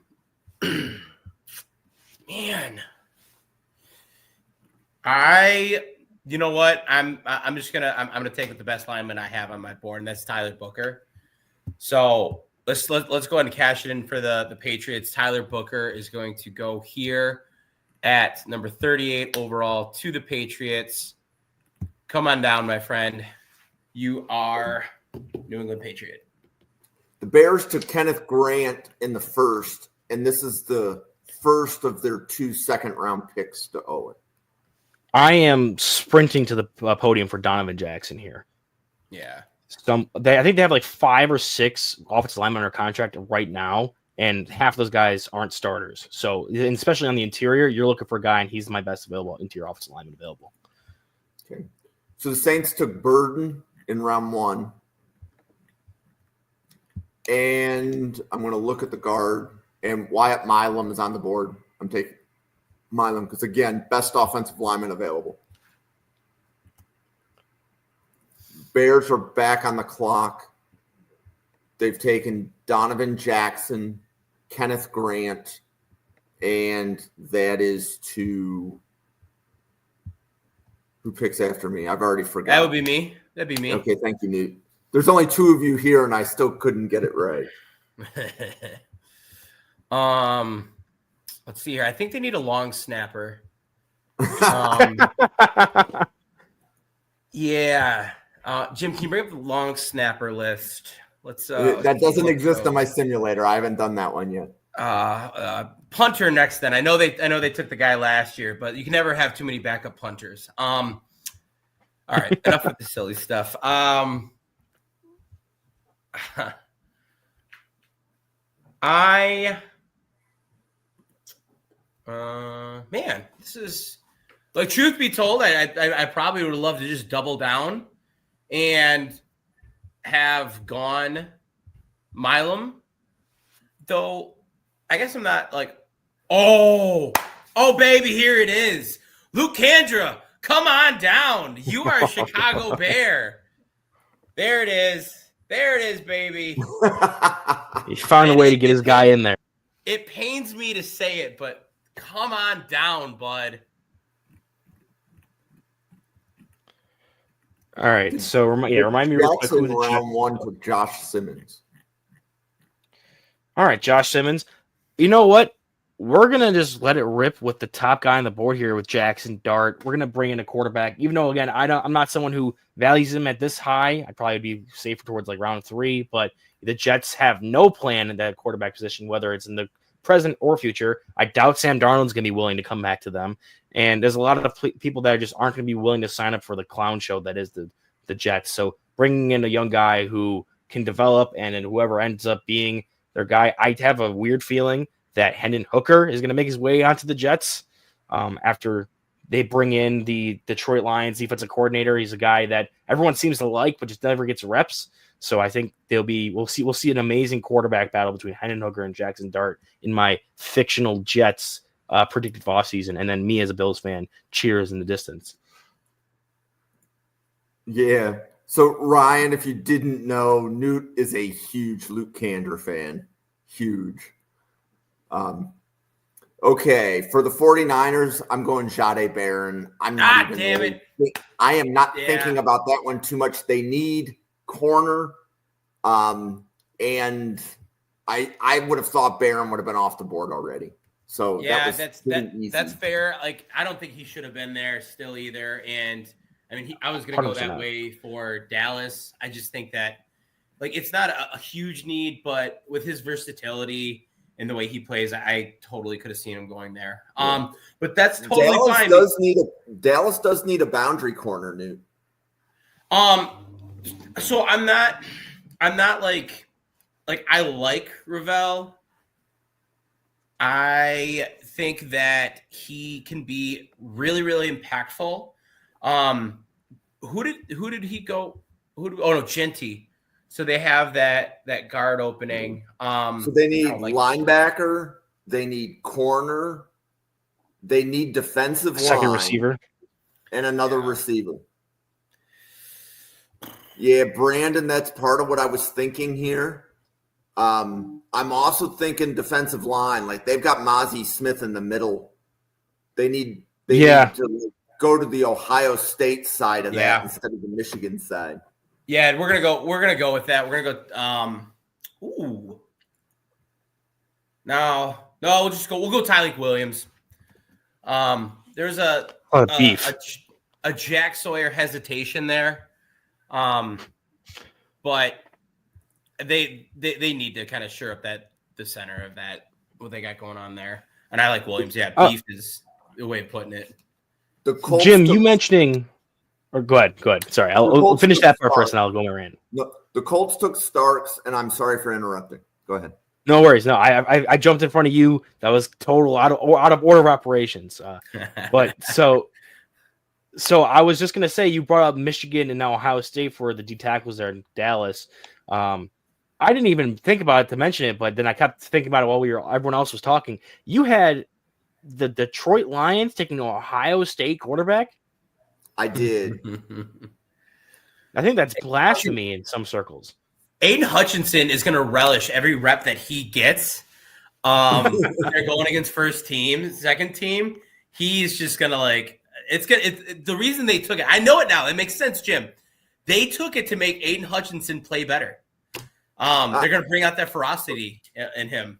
you know what? I'm gonna take with the best lineman I have on my board, and that's Tyler Booker. So let's go ahead and cash it in for the Patriots. Tyler Booker is going to go here at number 38 overall to the Patriots. Come on down, my friend. You are New England Patriot. The Bears took Kenneth Grant in the first, and this is the first of their 2 second-round picks to Owen. I am sprinting to the podium for Donovan Jackson here. Yeah. I think they have like 5 or 6 offensive linemen under contract right now, and half of those guys aren't starters. So, and especially on the interior, you're looking for a guy, and he's my best available interior offensive lineman available. Okay. So the Saints took Burden in round 1. And I'm going to look at the guard, and Wyatt Milam is on the board. I'm taking Milam because, again, best offensive lineman available. Bears are back on the clock. They've taken Donovan Jackson, Kenneth Grant, and that is to who picks after me? I've already forgotten. That would be me. That'd be me. Okay, thank you, Newt. There's only 2 of you here, and I still couldn't get it right. Let's see here. I think they need a long snapper. Yeah. Jim, can you bring up the long snapper list? That doesn't exist on my simulator. I haven't done that one yet. Punter next. Then I know they took the guy last year, but you can never have too many backup punters. All right, enough with the silly stuff. Man, this is like, truth be told, I probably would love to just double down and have gone Milam, though. I guess I'm not like, oh baby, here it is, Luke Kandra, come on down. You are a Chicago Bear. There it is, baby. He found a way to get his guy in there. It pains me to say it, but come on down, bud. All right, so remind me real quick who the round 1 for Josh Simmons. All right, Josh Simmons. You know what? We're gonna just let it rip with the top guy on the board here with Jackson Dart. We're gonna bring in a quarterback, even though again I'm not someone who values him at this high. I'd probably be safer towards like round 3, but the Jets have no plan in that quarterback position, whether it's in the present or future. I doubt Sam Darnold's gonna be willing to come back to them, and there's a lot of people that just aren't gonna be willing to sign up for the clown show that is the Jets. So bringing in a young guy who can develop, and then whoever ends up being their guy, I have a weird feeling that Hendon Hooker is going to make his way onto the Jets after they bring in the Detroit Lions defensive coordinator. He's a guy that everyone seems to like, but just never gets reps. So I think we'll see an amazing quarterback battle between Hendon Hooker and Jackson Dart in my fictional Jets predicted off season, and then me as a Bills fan cheers in the distance. Yeah. So Ryan, if you didn't know, Newt is a huge Luke Kandra fan. Huge. Okay, for the 49ers, I'm going Jahdae Barron. I'm not even damn it. I am not thinking about that one too much. They need corner. And I would have thought Barron would have been off the board already. So yeah, easy. That's fair. Like, I don't think he should have been there still either. And I mean, I was going to go that way for Dallas. I just think that, like, it's not a huge need, but with his versatility and the way he plays, I totally could have seen him going there. But that's totally fine. Dallas does need a boundary corner, Newt. So I'm not like I like Ravel. I think that he can be really, really impactful. Who did he go? Oh no, Genty. So they have that guard opening. So they need linebacker. They need corner. They need defensive second line, receiver, and another receiver. Yeah, Brandon, that's part of what I was thinking here. I'm also thinking defensive line. Like they've got Mozzie Smith in the middle. They need to go to the Ohio State side of that instead of the Michigan side. Yeah, we're gonna go with that. We're gonna go. No, we'll go Tyleek Williams. There's a Jack Sawyer hesitation there. But they need to kind of shore up the center of that, what they got going on there. And I like Williams. Yeah, beef is the way of putting it. Jim, you mentioning or go ahead. Sorry, I'll finish that part first and I'll go around. No, the Colts took Starks, and I'm sorry for interrupting. Go ahead. No worries. No, I jumped in front of you. That was total out of order of operations. But so I was just gonna say, you brought up Michigan and now Ohio State for the D tackles there in Dallas. I didn't even think about it to mention it, but then I kept thinking about it while everyone else was talking. You had the Detroit Lions taking an Ohio State quarterback. I did. I think that's blasphemy in some circles. Aiden Hutchinson is going to relish every rep that he gets. They're going against first team, second team. He's just going to the reason they took it. I know it now. It makes sense, Jim. They took it to make Aiden Hutchinson play better. They're going to bring out that ferocity in him.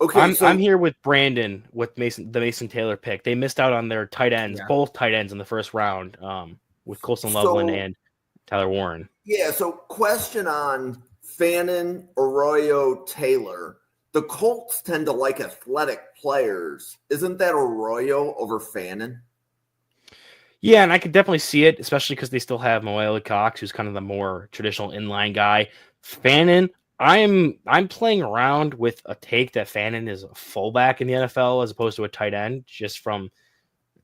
Okay, I'm here with Brandon with the Mason Taylor pick. They missed out on their tight ends, both tight ends in the first round, with Colson Loveland and Tyler Warren. Yeah, so question on Fannin, Arroyo, Taylor. The Colts tend to like athletic players. Isn't that Arroyo over Fannin? Yeah, and I could definitely see it, especially because they still have Moelle Cox, who's kind of the more traditional inline guy. Fannin, I'm playing around with a take that Fannin is a fullback in the NFL as opposed to a tight end, just from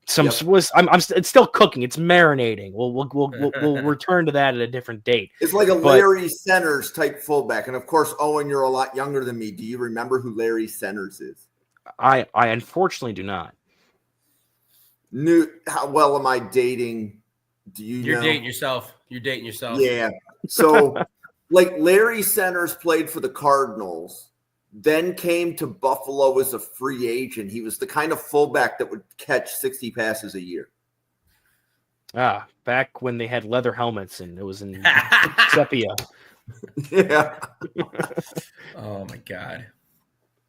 some. Yep. It's still cooking. It's marinating. We'll return to that at a different date. It's like Larry Centers type fullback, and of course, Owen, you're a lot younger than me. Do you remember who Larry Centers is? I unfortunately do not. Newt, how well am I dating? Do you know? You're dating yourself. Yeah. So. Like Larry Centers played for the Cardinals, then came to Buffalo as a free agent. He was the kind of fullback that would catch 60 passes a year. Back when they had leather helmets and it was in sepia. Yeah. Oh my God.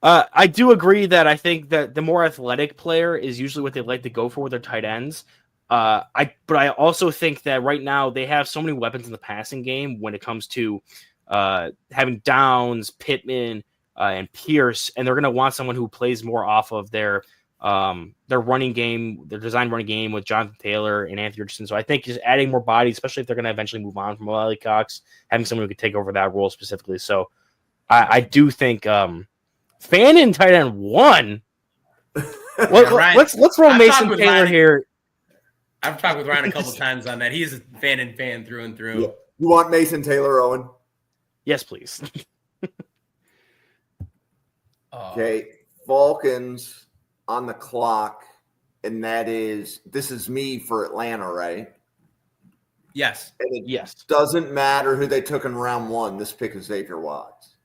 I do agree that I think that the more athletic player is usually what they like to go for with their tight ends. But I also think that right now they have so many weapons in the passing game when it comes to having Downs, Pittman, and Pierce, and they're going to want someone who plays more off of their running game, their design running game with Jonathan Taylor and Anthony Richardson. So I think just adding more bodies, especially if they're going to eventually move on from Moelle Cox, having someone who could take over that role specifically. So I do think Fannin tight end 1. Let's roll Mason Taylor here. I've talked with Ryan a couple times on that. He's a fan through and through. Yeah. You want Mason Taylor, Owen? Yes, please. Okay, Falcons on the clock, and this is me for Atlanta, right? Yes. And it doesn't matter who they took in round 1. This pick is Xavier Watts.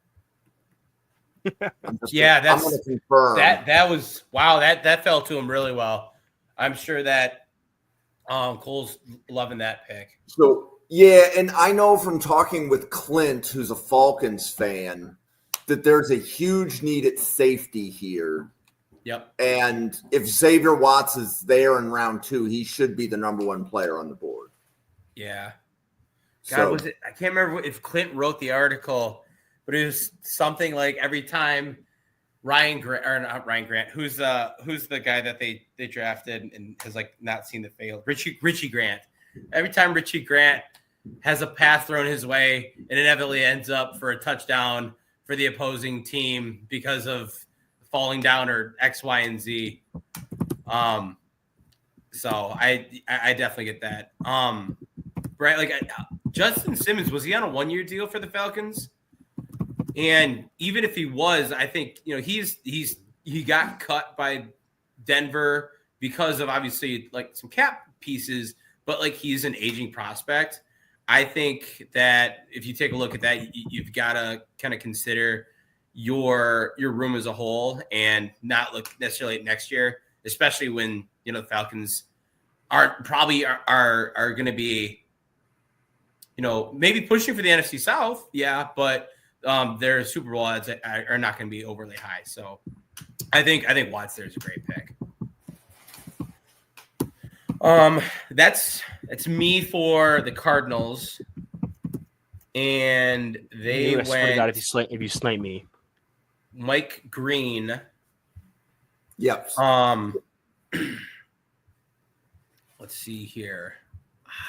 I'm going to confirm. That was wow. That fell to him really well. I'm sure that Cole's loving that pick. So, yeah, and I know from talking with Clint, who's a Falcons fan, that there's a huge need at safety here. Yep. And if Xavier Watts is there in round 2, he should be the number 1 player on the board. Yeah. God, I can't remember if Clint wrote the article, but it was something like every time Ryan Grant, who's the guy that they drafted and has not seen the field. Richie Grant. Every time Richie Grant has a pass thrown his way, and inevitably ends up for a touchdown for the opposing team because of falling down or X, Y, and Z. So I definitely get that. Right, Justin Simmons, was he on a 1-year deal for the Falcons? And even if he was, I think, he got cut by Denver because of obviously like some cap pieces, but like he's an aging prospect. I think that if you take a look at that, you've got to kind of consider your room as a whole and not look necessarily at next year, especially when, the Falcons are going to be, maybe pushing for the NFC South. Yeah. But their Super Bowl odds are not going to be overly high. So I think Watts there is a great pick. That's me for the Cardinals, and they went. Swear to God, if you snipe me, Mike Green. Yep. Let's see here.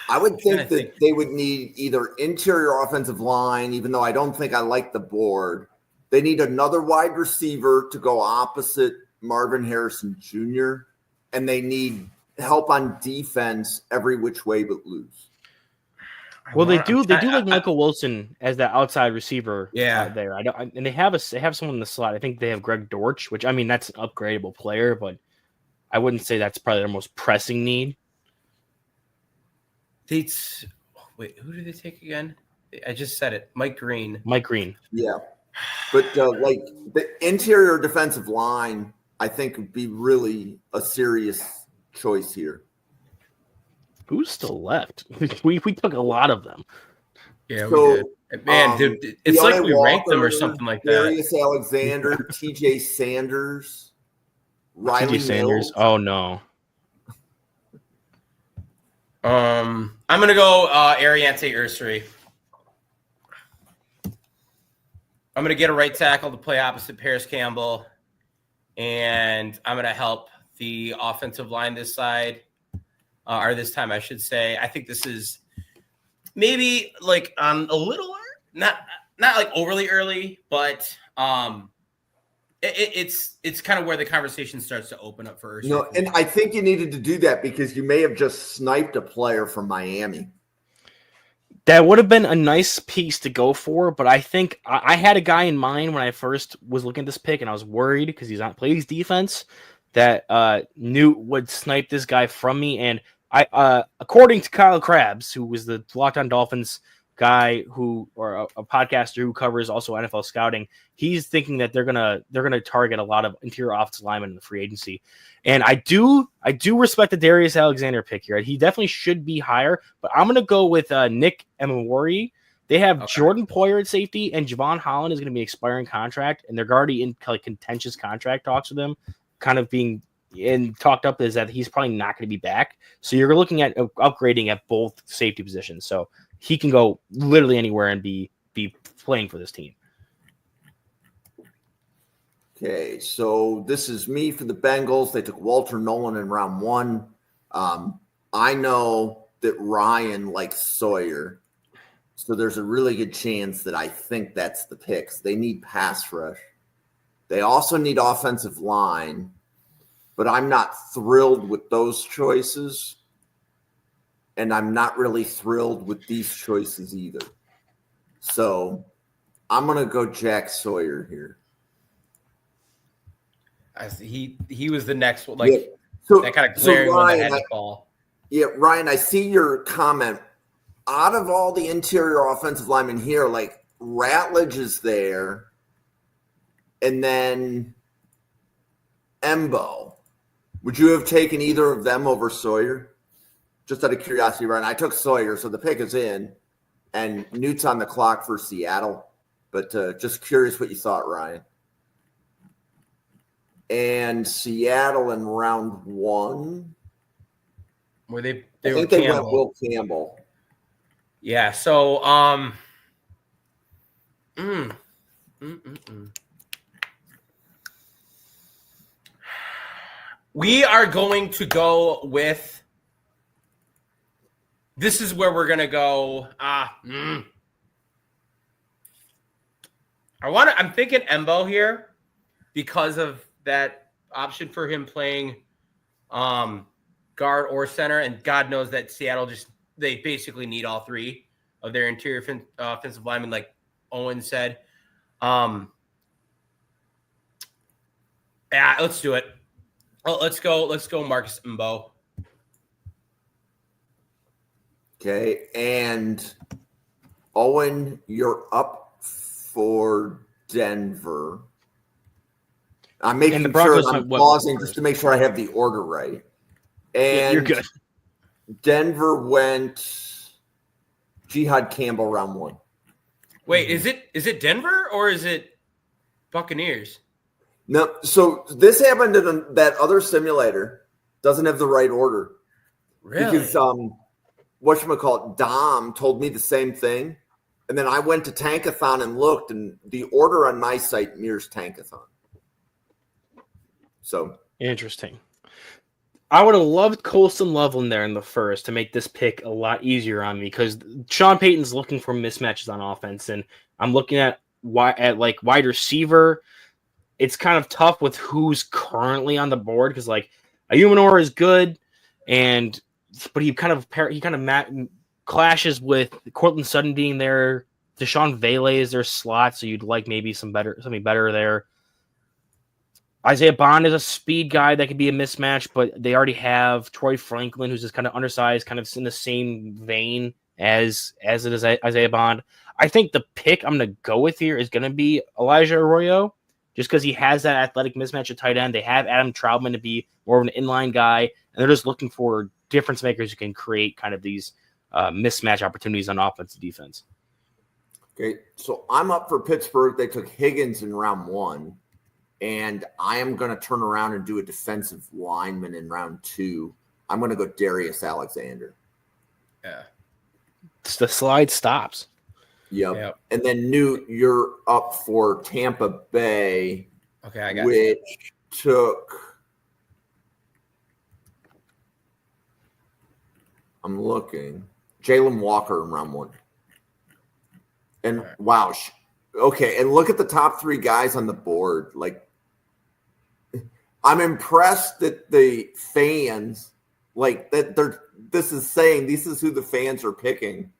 I would think that they would need either interior offensive line, even though I don't think I like the board. They need another wide receiver to go opposite Marvin Harrison Jr., and they need help on defense every which way but lose. Well, they do like Michael Wilson as that outside receiver. Yeah, there. And they have someone in the slot. I think they have Greg Dortch, which that's an upgradable player, but I wouldn't say that's probably their most pressing need. Wait, who did they take again? I just said it. Mike Green. Yeah, but like the interior defensive line, I think would be really a serious choice here. Who's still left? We took a lot of them. Yeah, we did. Man, dude, it's like we ranked them or something like that. Darius Alexander, TJ Sanders, Riley Sanders. Mills. Oh no. I'm gonna go Ariante Ursary. I'm gonna get a right tackle to play opposite Paris Campbell, and I'm gonna help the offensive line this side, or this time I should say. I think this is maybe like a little not like overly early, but it's kind of where the conversation starts to open up for Ursary. And I think you needed to do that because you may have just sniped a player from Miami. That would have been a nice piece to go for, but I think I had a guy in mind when I first was looking at this pick, and I was worried because he's not plays defense that Newt would snipe this guy from me. And I, according to Kyle Krabs, who was the Locked On Dolphins guy or a podcaster who covers also NFL scouting, he's thinking that they're gonna target a lot of interior offensive linemen in the free agency. And I do respect the Darius Alexander pick here. He definitely should be higher, but I'm gonna go with Nick Emmanwori. They have Jordan Poyer at safety, and Javon Holland is going to be expiring contract, and they're already in like contentious contract talks with him, kind of being talked up is that he's probably not going to be back. So you're looking at upgrading at both safety positions. So he can go literally anywhere and be playing for this team. Okay, so this is me for the Bengals. They took Walter Nolan in round 1. I know that Ryan likes Sawyer, so there's a really good chance that I think that's the picks. They need pass rush. They also need offensive line, but I'm not thrilled with those choices. And I'm not really thrilled with these choices either. So I'm going to go Jack Sawyer here. He was the next one. Like, that kind of glaring one that had to fall. Yeah, Ryan, I see your comment. Out of all the interior offensive linemen here, like Ratledge is there. And then Embo. Would you have taken either of them over Sawyer? Just out of curiosity, Ryan, I took Sawyer, so the pick is in, and Newt's on the clock for Seattle. But just curious what you thought, Ryan. And Seattle in round 1. Were they I think they went Will Campbell. Yeah, so we are going to go with. This is where we're gonna go. I'm thinking Embo here because of that option for him playing guard or center, and God knows that Seattle they basically need all three. of their interior offensive linemen, like Owen said. Yeah, let's do it. Let's go, Marcus Mbo. Okay, and Owen, you're up for Denver. I'm making sure I'm pausing just to make sure I have the order right. And yeah, you're good. Denver went Jihad Campbell round 1. Wait, is it Denver or is it Buccaneers? No, so this happened in that other simulator. Doesn't have the right order. Really? Because whatchamacallit, Dom told me the same thing. And then I went to Tankathon and looked, and the order on my site mirrors Tankathon. So interesting. I would have loved Colston Loveland there in the first to make this pick a lot easier on me because Sean Payton's looking for mismatches on offense, and I'm looking at like wide receiver. It's kind of tough with who's currently on the board because like Ayumanor is good, but he kind of clashes with Cortland Sutton being there. Deshaun Vele is their slot, so you'd like maybe something better there. Isaiah Bond is a speed guy that could be a mismatch, but they already have Troy Franklin, who's just kind of undersized, kind of in the same vein as it is Isaiah Bond. I think the pick I'm going to go with here is going to be Elijah Arroyo, just because he has that athletic mismatch at tight end. They have Adam Troutman to be more of an inline guy, and they're just looking for difference makers who can create kind of these mismatch opportunities on offense and defense. Okay, so I'm up for Pittsburgh. They took Higgins in round 1. And I am going to turn around and do a defensive lineman in round 2. I'm going to go Darius Alexander. Yeah. The slide stops. Yep. And then Newt, you're up for Tampa Bay. Okay, I got which took. I'm looking. Jalen Walker in round 1. And right. Wow. Okay, and look at the top 3 guys on the board. Like, I'm impressed that the fans, like, that this is who the fans are picking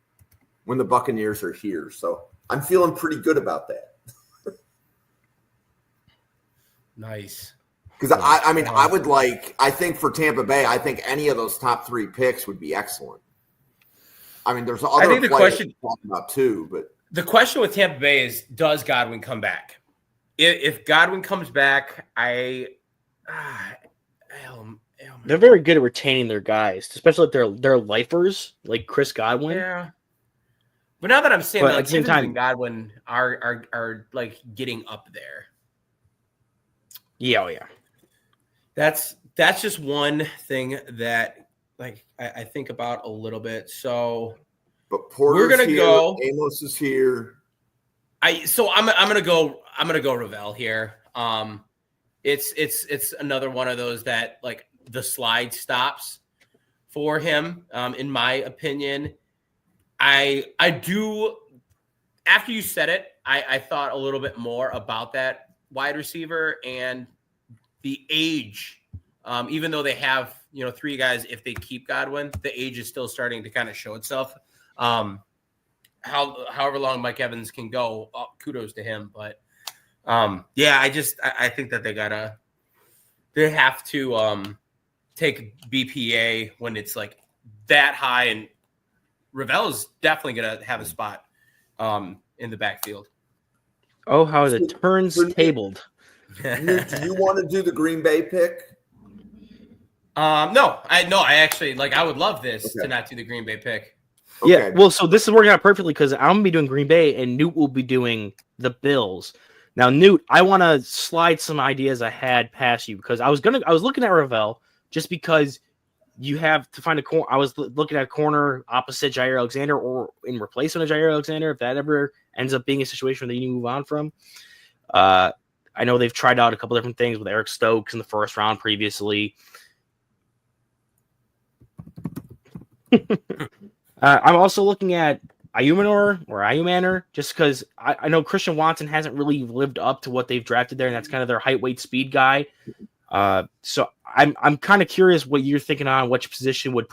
when the Buccaneers are here. So I'm feeling pretty good about that. Nice. Because I think for Tampa Bay, I think any of those top 3 picks would be excellent. I mean, there's other players to talk about too, but the question with Tampa Bay is, does Godwin come back? If Godwin comes back, they're very good at retaining their guys, especially if they're lifers like Chris Godwin. Yeah. But now that I'm saying, like, at the same time, Godwin are like getting up there. Yeah, oh yeah. That's just one thing that like I think about a little bit. So, but Porter's we're gonna go. Amos is here. I'm gonna go Ravel here. It's another one of those that like the slide stops for him. In my opinion, I do. After you said it, I thought a little bit more about that wide receiver and the age. Even though they have 3 guys, if they keep Godwin, the age is still starting to kind of show itself. However long Mike Evans can go, kudos to him. But I think that they have to take BPA when it's like that high, and Ravel is definitely gonna have a spot in the backfield. Oh, how the turns tabled. Do you want to do the Green Bay pick? No, I actually I would love this to not do the Green Bay pick. Okay. Yeah, well, so this is working out perfectly because I'm gonna be doing Green Bay and Newt will be doing the Bills. Now, Newt, I want to slide some ideas I had past you because I was looking at Ravel just because you have to find a corner. I was looking at a corner opposite Jair Alexander or in replacement of Jair Alexander if that ever ends up being a situation that you need to move on from. I know they've tried out a couple different things with Eric Stokes in the first round previously. I'm also looking at Ayumanor, just because I know Christian Watson hasn't really lived up to what they've drafted there, and that's kind of their height, weight, speed guy. So I'm kind of curious what you're thinking on which position would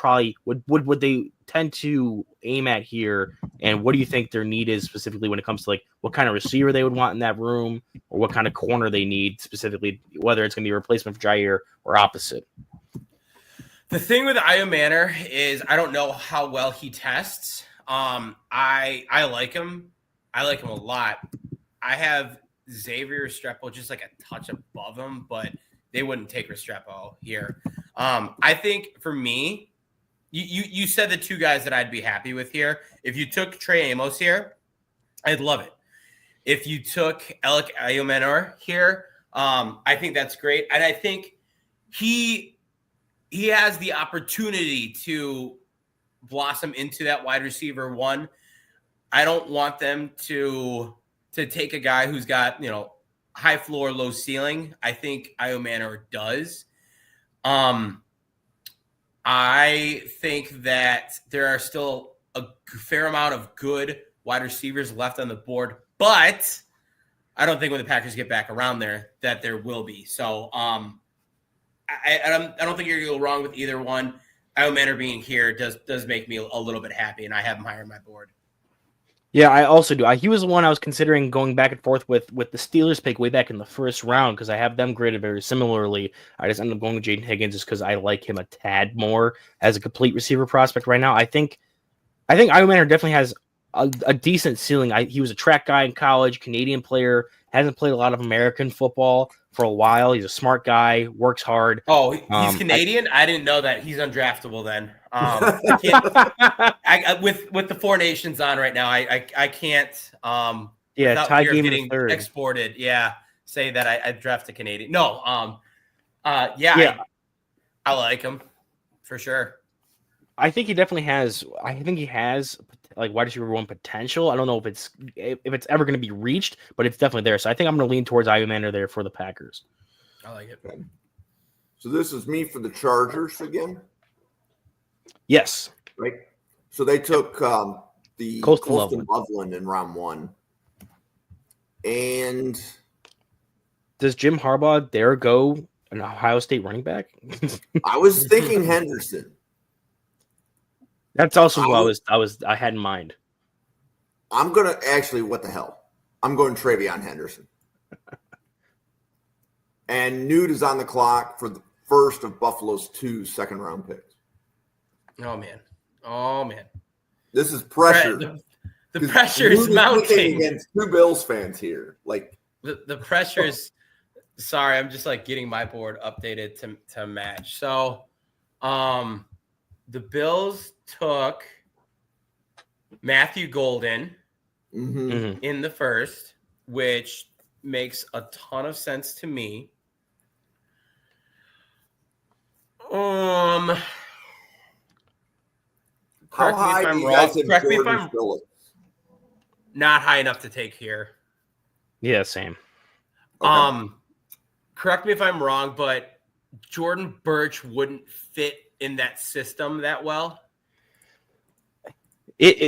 they tend to aim at here, and what do you think their need is specifically when it comes to like what kind of receiver they would want in that room, or what kind of corner they need specifically, whether it's going to be a replacement for Jair or opposite. The thing with Io Manor is I don't know how well he tests. I like him. I like him a lot. I have Xavier Restrepo just like a touch above him, but they wouldn't take Restrepo here. I think for me, you said the two guys that I'd be happy with here. If you took Trey Amos here, I'd love it. If you took Alec Ayomenor here, I think that's great. And I think he has the opportunity to blossom into that wide receiver one. I don't want them to take a guy who's got, high floor, low ceiling. I think Io Manor does. I think that there are still a fair amount of good wide receivers left on the board, but I don't think when the Packers get back around there that there will be. So I don't think you're going to go wrong with either one. Io Manor being here does make me a little bit happy, and I have him higher on my board. Yeah, I also do. He was the one I was considering going back and forth with the Steelers pick way back in the first round because I have them graded very similarly. I just ended up going with Jaden Higgins just because I like him a tad more as a complete receiver prospect right now. I think Io Manor definitely has a decent ceiling. He was a track guy in college, Canadian player, hasn't played a lot of American football for a while. He's a smart guy, works hard. Oh, he's Canadian? I didn't know that. He's undraftable then. With the Four Nations on right now, I can't. Tie game getting third. Exported. Yeah, say that I draft a Canadian. No. I like him for sure. I think he definitely has. I think he has like wide receiver one potential. I don't know if it's ever going to be reached, but it's definitely there. So I think I'm going to lean towards Io Manor there for the Packers. I like it. Okay. So this is me for the Chargers again. Yes. Right. So they took the Colston Loveland in round one. And does Jim Harbaugh dare go an Ohio State running back? I was thinking Henderson. That's also what I had in mind. I'm gonna what the hell? I'm going Travion Henderson. And Newt is on the clock for the first of Buffalo's 2 second-round picks. Oh man. This is pressure. The pressure is mounting against 2 Bills fans here. Like the pressure is. Sorry, I'm just like getting my board updated to match. So, the Bills took Matthew Golden in the first, which makes a ton of sense to me. How high do you guys have Jordan Phillips? Not high enough to take here. Yeah, same. Okay. Correct me if I'm wrong, but Jordan Birch wouldn't fit in that system that well.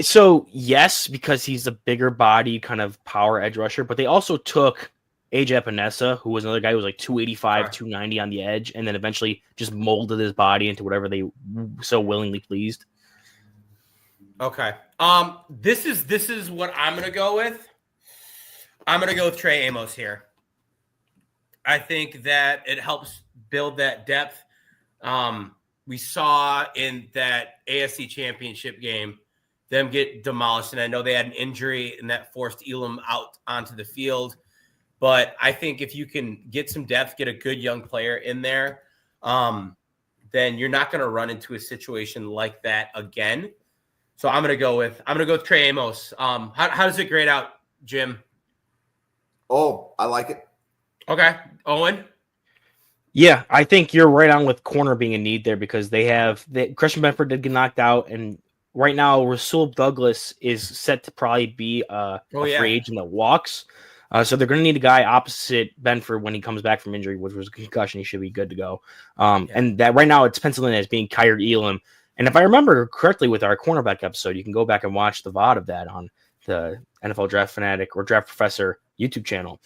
So yes, because he's a bigger body kind of power edge rusher, but they also took AJ Epinesa, who was another guy who was like 285, 290 on the edge, and then eventually just molded his body into whatever they so willingly pleased. Okay. This is what I'm gonna go with. I'm gonna go with Trey Amos here. I think that it helps build that depth. We saw in that AFC Championship game them get demolished, and I know they had an injury, and that forced Elam out onto the field. But I think if you can get some depth, get a good young player in there, then you're not going to run into a situation like that again. So I'm going to go with Trey Amos. How does it grade out, Jim? Oh, I like it. Okay. Owen? Yeah, I think you're right on with corner being a need there because Christian Benford did get knocked out, and right now Rasul Douglas is set to probably be a free agent that walks. So they're going to need a guy opposite Benford when he comes back from injury, which was a concussion. He should be good to go. And that right now it's penciled in as being Kyrie Elam. And if I remember correctly with our cornerback episode, you can go back and watch the VOD of that on the NFL Draft Fanatic or Draft Professor YouTube channel.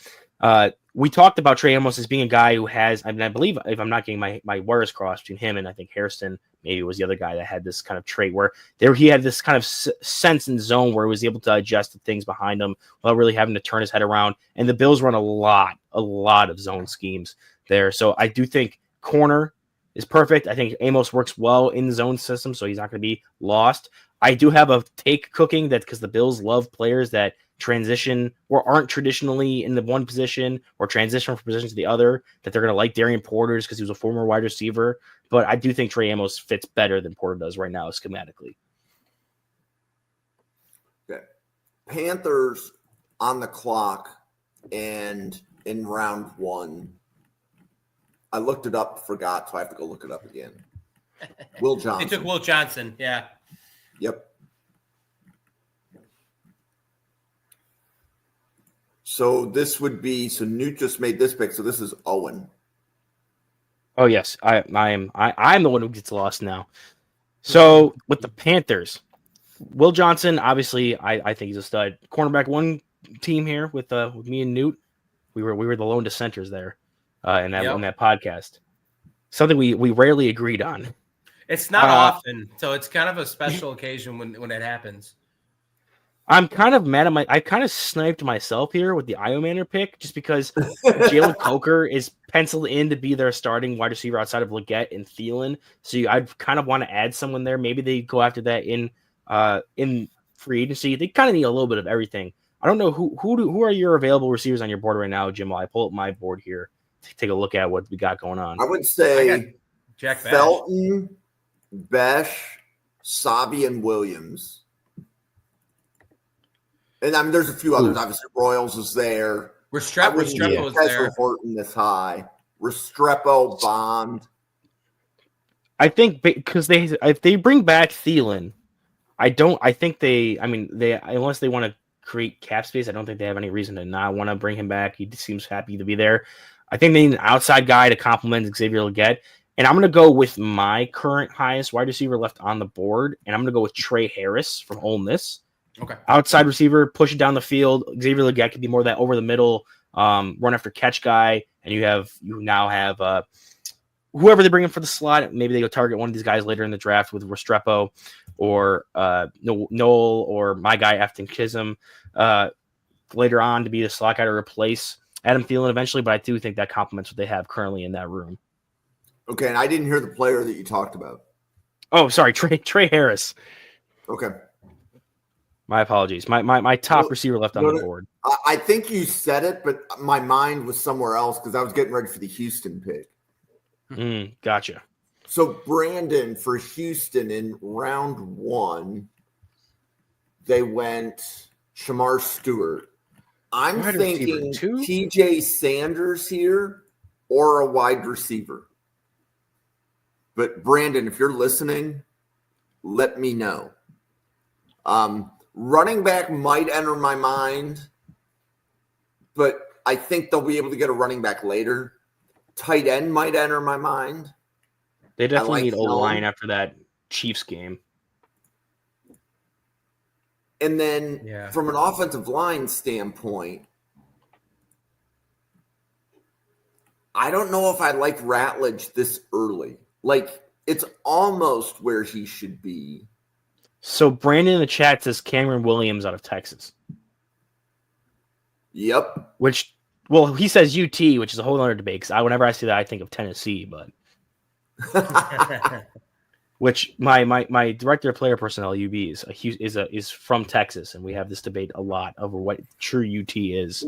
We talked about Trey Amos as being a guy who has, I believe, if I'm not getting my wires crossed between him and I think Hairston, maybe was the other guy that had this kind of trait where he had this kind of sense and zone where he was able to adjust to things behind him without really having to turn his head around. And the Bills run a lot of zone schemes there. So I do think corner is perfect. I think Amos works well in the zone system, so he's not going to be lost. I do have a take cooking that because the Bills love players that transition or aren't traditionally in the one position or transition from position to the other, that they're going to like Darian Porter's because he was a former wide receiver. But I do think Trey Amos fits better than Porter does right now schematically. Okay. Panthers on the clock and in round 1. I looked it up, forgot, so I have to go look it up again. Will Johnson. They took Will Johnson, yeah. Yep. So this would be, so Newt just made this pick, so this is Owen. Oh yes, I'm the one who gets lost now. So with the Panthers, Will Johnson, obviously, I think he's a stud. Cornerback 1 team here with me and Newt. We were the lone dissenters there in that podcast. Something we rarely agreed on. It's not often, so it's kind of a special occasion when it happens. I'm kind of mad at I kind of sniped myself here with the Iomanner pick just because Jalen Coker is penciled in to be their starting wide receiver outside of Leggett and Thielen. So I'd kind of want to add someone there. Maybe they go after that in free agency. They kind of need a little bit of everything. I don't know who are your available receivers on your board right now, Jim. While I pull up my board here to take a look at what we got going on. I would say Jack Felton, Besh, Sabi, and Williams. And I mean, there's a few others. Obviously, Royals is there. Restrepo is there. Horton this high. Restrepo, Bond. I think because if they bring back Thielen, unless they want to create cap space, I don't think they have any reason to not want to bring him back. He seems happy to be there. I think they need an outside guy to complement Xavier Leggett. And I'm going to go with my current highest wide receiver left on the board, and I'm going to go with Trey Harris from Ole Miss. Okay. Outside receiver, push it down the field. Xavier Leggett could be more of that over the middle, run after catch guy, and you now have whoever they bring in for the slot. Maybe they go target one of these guys later in the draft with Restrepo or Noel or my guy Afton Chisholm later on to be the slot guy to replace Adam Thielen eventually. But I do think that complements what they have currently in that room. Okay, and I didn't hear the player that you talked about. Oh, sorry, Trey Harris. Okay. My apologies. My top receiver left on the board. I think you said it, but my mind was somewhere else because I was getting ready for the Houston pick. Gotcha. So Brandon for Houston in round 1, they went Shamar Stewart. I'm thinking TJ Sanders here or a wide receiver. But Brandon, if you're listening, let me know. Running back might enter my mind, but I think they'll be able to get a running back later. Tight end might enter my mind. They definitely need O-line after that Chiefs game. And then from an offensive line standpoint, I don't know if I like Ratledge this early. Like, it's almost where he should be. So Brandon in the chat says Cameron Williams out of Texas. Yep. He says UT, which is a whole other debate. Because whenever I see that, I think of Tennessee, but which my director of player personnel UB is from Texas, and we have this debate a lot over what true UT is.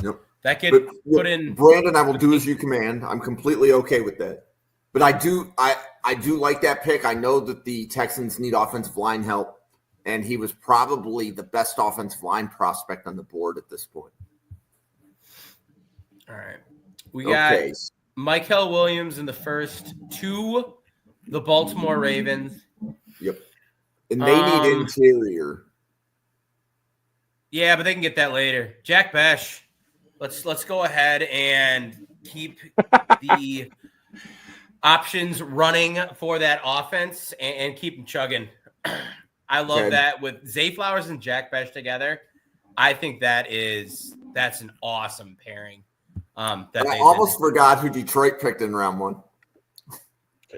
Yep. That could put in Brandon. I will do as you command. I'm completely okay with that. But I do like that pick. I know that the Texans need offensive line help, and he was probably the best offensive line prospect on the board at this point. All right. We got Michael Williams in the first to the Baltimore Ravens. Yep. And they need interior. Yeah, but they can get that later. Jack Besh. Let's go ahead and keep the options running for that offense and keep them chugging. I love that with Zay Flowers and Jack Besh together. I think that is That's an awesome pairing. And I almost forgot who Detroit picked in round 1.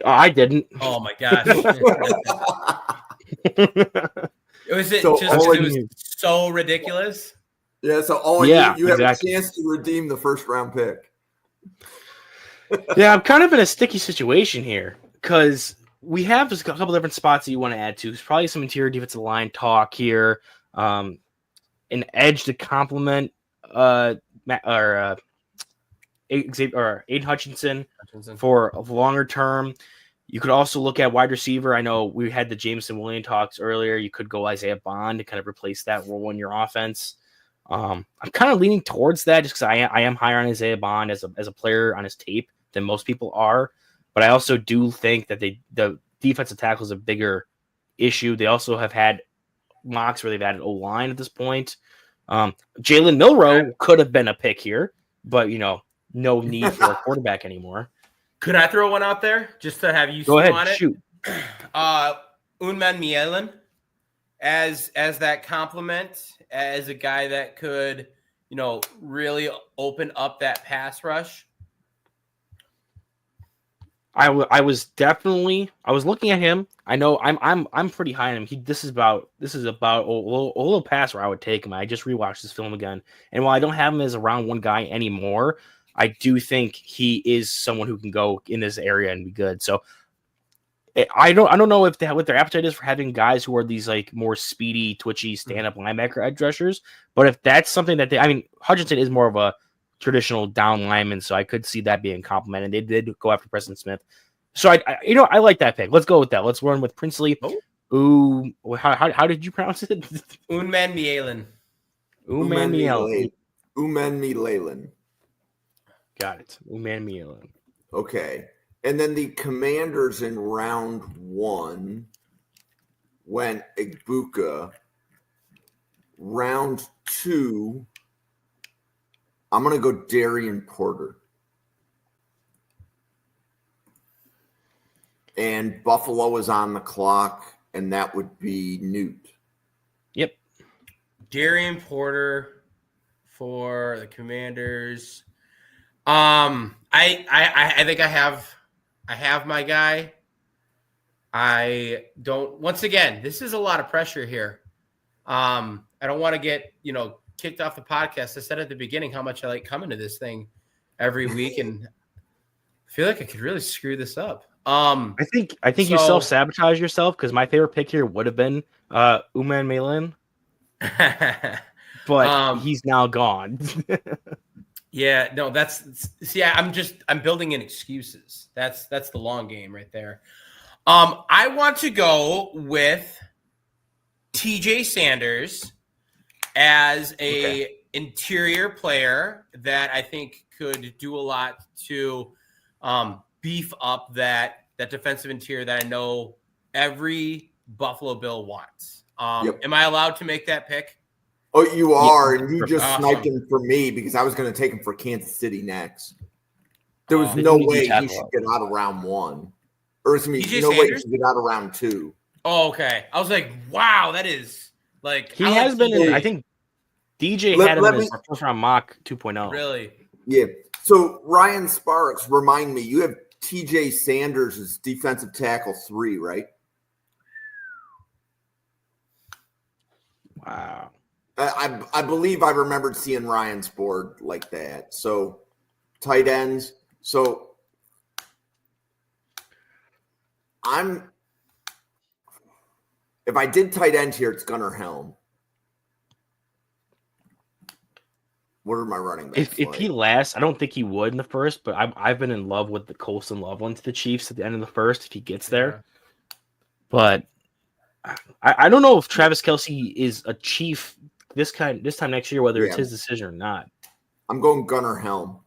I didn't. Oh my gosh. Was it So just because it was so ridiculous? Yeah, so Owen, you have a chance to redeem the first round pick. Yeah, I'm kind of in a sticky situation here because we have a couple different spots that you want to add to. There's probably some interior defensive line talk here, an edge to complement Aiden Hutchinson for a longer term. You could also look at wide receiver. I know we had the Jameson Williams talks earlier. You could go Isaiah Bond to kind of replace that role in your offense. I'm kind of leaning towards that just because I am higher on Isaiah Bond as a player on his tape than most people are. But I also do think that the defensive tackle is a bigger issue. They also have had mocks where they've added O-line at this point. Jalen Milroe could have been a pick here, but, no need for a quarterback anymore. Could I throw one out there just to have you go ahead, on it? Shoot. Unman Mielen as that compliment, as a guy that could, really open up that pass rush. I was looking at him. I know I'm pretty high on him. This is about a little pass where I would take him. I just rewatched this film again, and while I don't have him as a round 1 guy anymore, I do think he is someone who can go in this area and be good. So I don't know what their appetite is for having guys who are these like more speedy, twitchy stand-up linebacker edge rushers. But if that's something that Hutchinson is more of a traditional down lineman, so I could see that being complimented. They did go after Preston Smith, so I like that pick. Let's go with that. Let's run with Princely. Ooh, how did you pronounce it? Unman Mielen. Unman Mielen. Unman Mielen. Got it. Unman Mielen. Okay. And then the Commanders in round 1 went Igbuka. Round 2, I'm going to go Darian Porter. And Buffalo is on the clock, and that would be Newt. Yep. Darian Porter for the Commanders. I think I have my guy. I don't. Once again, this is a lot of pressure here. I don't want to get kicked off the podcast. I said at the beginning how much I like coming to this thing every week, and I feel like I could really screw this up. I think you self-sabotage yourself because my favorite pick here would have been Unman Mielen, but he's now gone. Yeah, no, I'm building in excuses. That's the long game right there. I want to go with TJ Sanders as a interior player that I think could do a lot to beef up that defensive interior that I know every Buffalo Bill wants. Am I allowed to make that pick? Oh, you are, and you just sniped him for me because I was going to take him for Kansas City next. There was no way he should get out of round 1. Or it's me, no way he should get out of round 2. Oh, okay. I was like, wow, that is like he has been in, I think DJ had him as a first round mock 2.0. Really? Yeah. So Ryan Sparks, remind me, you have TJ Sanders as defensive tackle 3, right? Wow. I believe I remembered seeing Ryan's board like that. So tight ends. So if I did tight end here, it's Gunnar Helm. What are my running backs? If he lasts, I don't think he would in the first, but I've been in love with the Colston Loveland to the Chiefs at the end of the first if he gets there. But I don't know if Travis Kelce is a Chief this time next year, whether it's his decision or not. I'm going Gunnar Helm.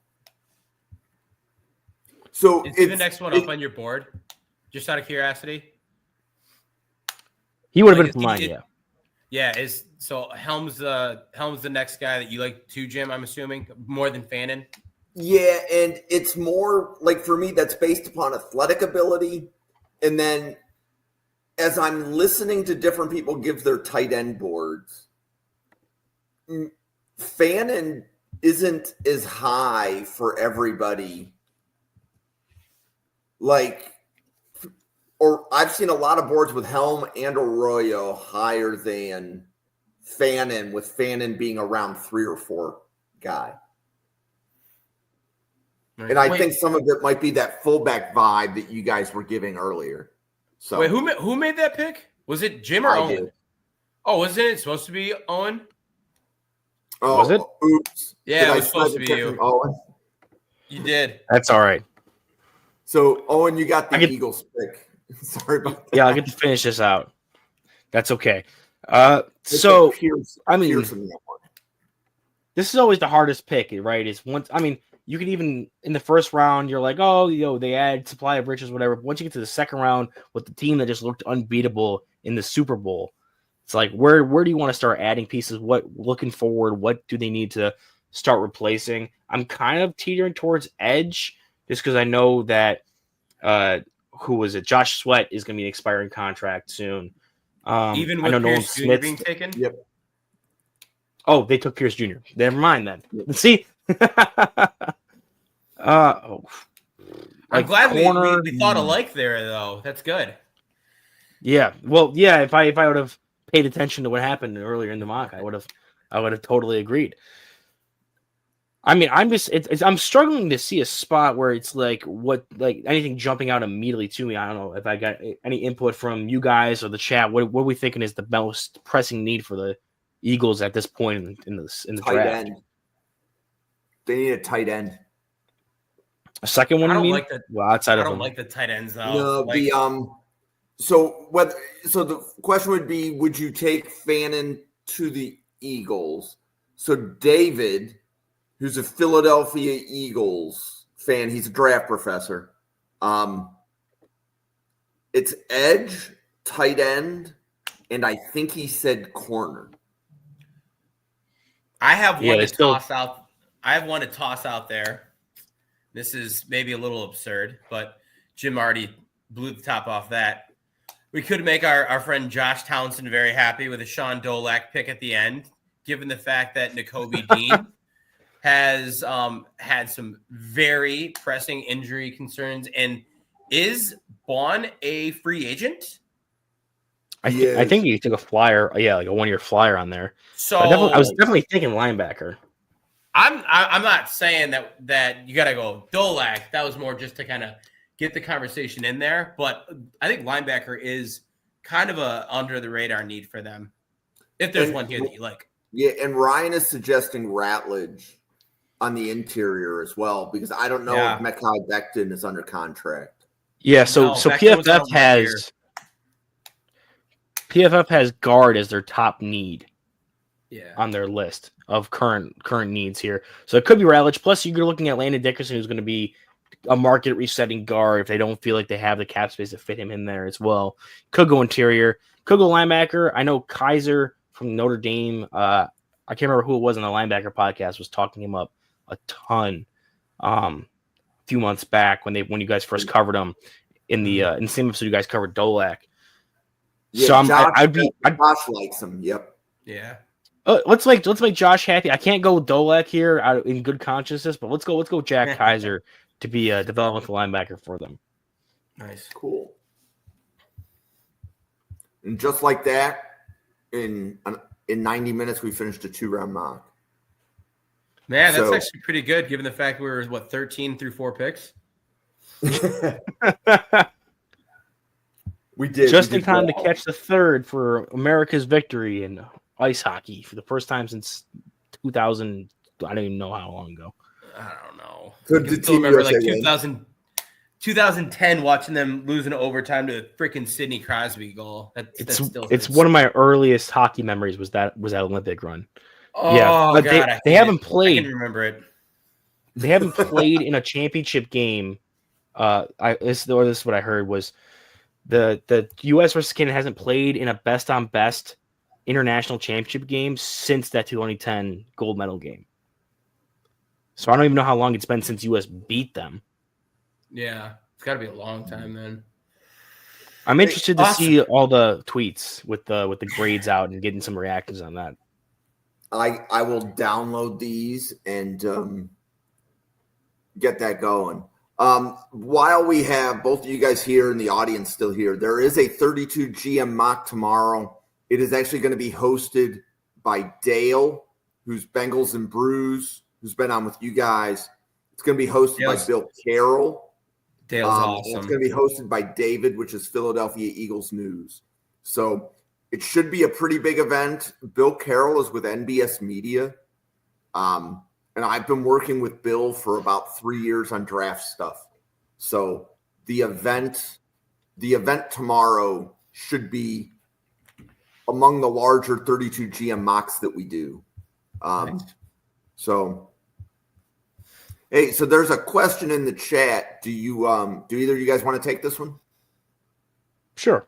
So is the next one up on your board? Just out of curiosity. He would have been from mine, yeah. Yeah, so Helm's the next guy that you like too, Jim, I'm assuming, more than Fannin? Yeah, and it's more like for me that's based upon athletic ability. And then as I'm listening to different people give their tight end boards, Fannin isn't as high for everybody. Like, or I've seen a lot of boards with Helm and Arroyo higher than Fannin, with Fannin being around 3 or 4 guy. Right. And I think some of it might be that fullback vibe that you guys were giving earlier. So wait, who made that pick? Was it Jim or Owen? Did. Oh, wasn't it supposed to be Owen? Oh, was it? Oops. Yeah, it was supposed to be you. Owen? You did. That's all right. So, Owen, you got the Eagles pick. Sorry about that. Yeah, I'll get to finish this out. That's okay. So, I mean, this is always the hardest pick, right? Is once, I mean, you can even in the first round, you're like, oh, they add supply of riches, whatever. But once you get to the second round with the team that just looked unbeatable in the Super Bowl, it's like, where do you want to start adding pieces? What looking forward? What do they need to start replacing? I'm kind of teetering towards edge just because I know that who was it? Josh Sweat is going to be an expiring contract soon. Even with Pierce Jr. being taken? Yep. Oh, they took Pierce Jr. Never mind then. Yep. See? I'm glad we thought alike there, though. That's good. Yeah. Well, yeah, if I would have paid attention to what happened earlier in the mock, I would have totally agreed. I mean, I'm struggling to see a spot where it's like anything jumping out immediately to me. I don't know if I got any input from you guys or the chat. What are we thinking is the most pressing need for the Eagles at this point in the tight draft? End. They need a tight end. A second one, I don't you mean? like the, well, outside I of don't them. like the tight ends though. No, so the question would be, would you take Fannin to the Eagles? So David, who's a Philadelphia Eagles fan, he's a draft professor. It's edge, tight end, and I think he said corner. I have one to toss out. I have one to toss out there. This is maybe a little absurd, but Jim already blew the top off that. We could make our friend Josh Townsend very happy with a Sean Dolak pick at the end, given the fact that Nakobe Dean has had some very pressing injury concerns. And is Bond a free agent? I think he took a flyer. Yeah, like a 1-year flyer on there. So I was definitely thinking linebacker. I'm not saying that you got to go Dolak. That was more just to kind of get the conversation in there. But I think linebacker is kind of a under the radar need for them. If there's one here that you like. Yeah, and Ryan is suggesting Ratledge on the interior as well, because I don't know if Mekhi Becton is under contract. Yeah, so PFF has guard as their top need. Yeah. On their list of current needs here. So it could be Ratledge. Plus, you're looking at Landon Dickerson, who's going to be a market resetting guard if they don't feel like they have the cap space to fit him in there as well. Could go interior. Could go linebacker. I know Kaiser from Notre Dame. I can't remember who it was on the linebacker podcast was talking him up a ton a few months back when you guys first covered him in the same episode you guys covered Dolak. Yeah, so Josh likes him. Yep. Yeah. Let's make Josh happy. I can't go with Dolak here in good consciousness, but let's go Jack Kaiser to be a developmental linebacker for them. Nice, cool. And just like that, in 90 minutes, we finished a 2-round mock. Man, that's actually pretty good, given the fact we were 13 through 4 picks. We did just in time to catch the third for America's victory in ice hockey for the first time since 2000. I don't even know how long ago. I don't know. I still remember 2010 watching them lose in overtime to the freaking Sidney Crosby goal. It's one of my earliest hockey memories was that Olympic run. Oh, yeah, but God, they haven't played. I can remember it. They haven't played in a championship game. This is what I heard was the U.S. versus Canada hasn't played in a best on best international championship game since that 2010 gold medal game. So I don't even know how long it's been since U.S. beat them. Yeah, it's got to be a long time then. I'm interested to see all the tweets with the grades out and getting some reactions on that. I will download these and get that going. While we have both of you guys here and the audience still here, there is a 32 GM mock tomorrow. It is actually going to be hosted by Dale, who's Bengals and Brews, who's been on with you guys. It's going to be hosted by Bill Carroll. Dale's awesome. It's going to be hosted by David, which is Philadelphia Eagles News. So it should be a pretty big event. Bill Carroll is with NBS Media. And I've been working with Bill for about 3 years on draft stuff. So the event tomorrow should be among the larger 32 GM mocks that we do. Nice. So, hey, so there's a question in the chat. Do either of you guys want to take this one? Sure.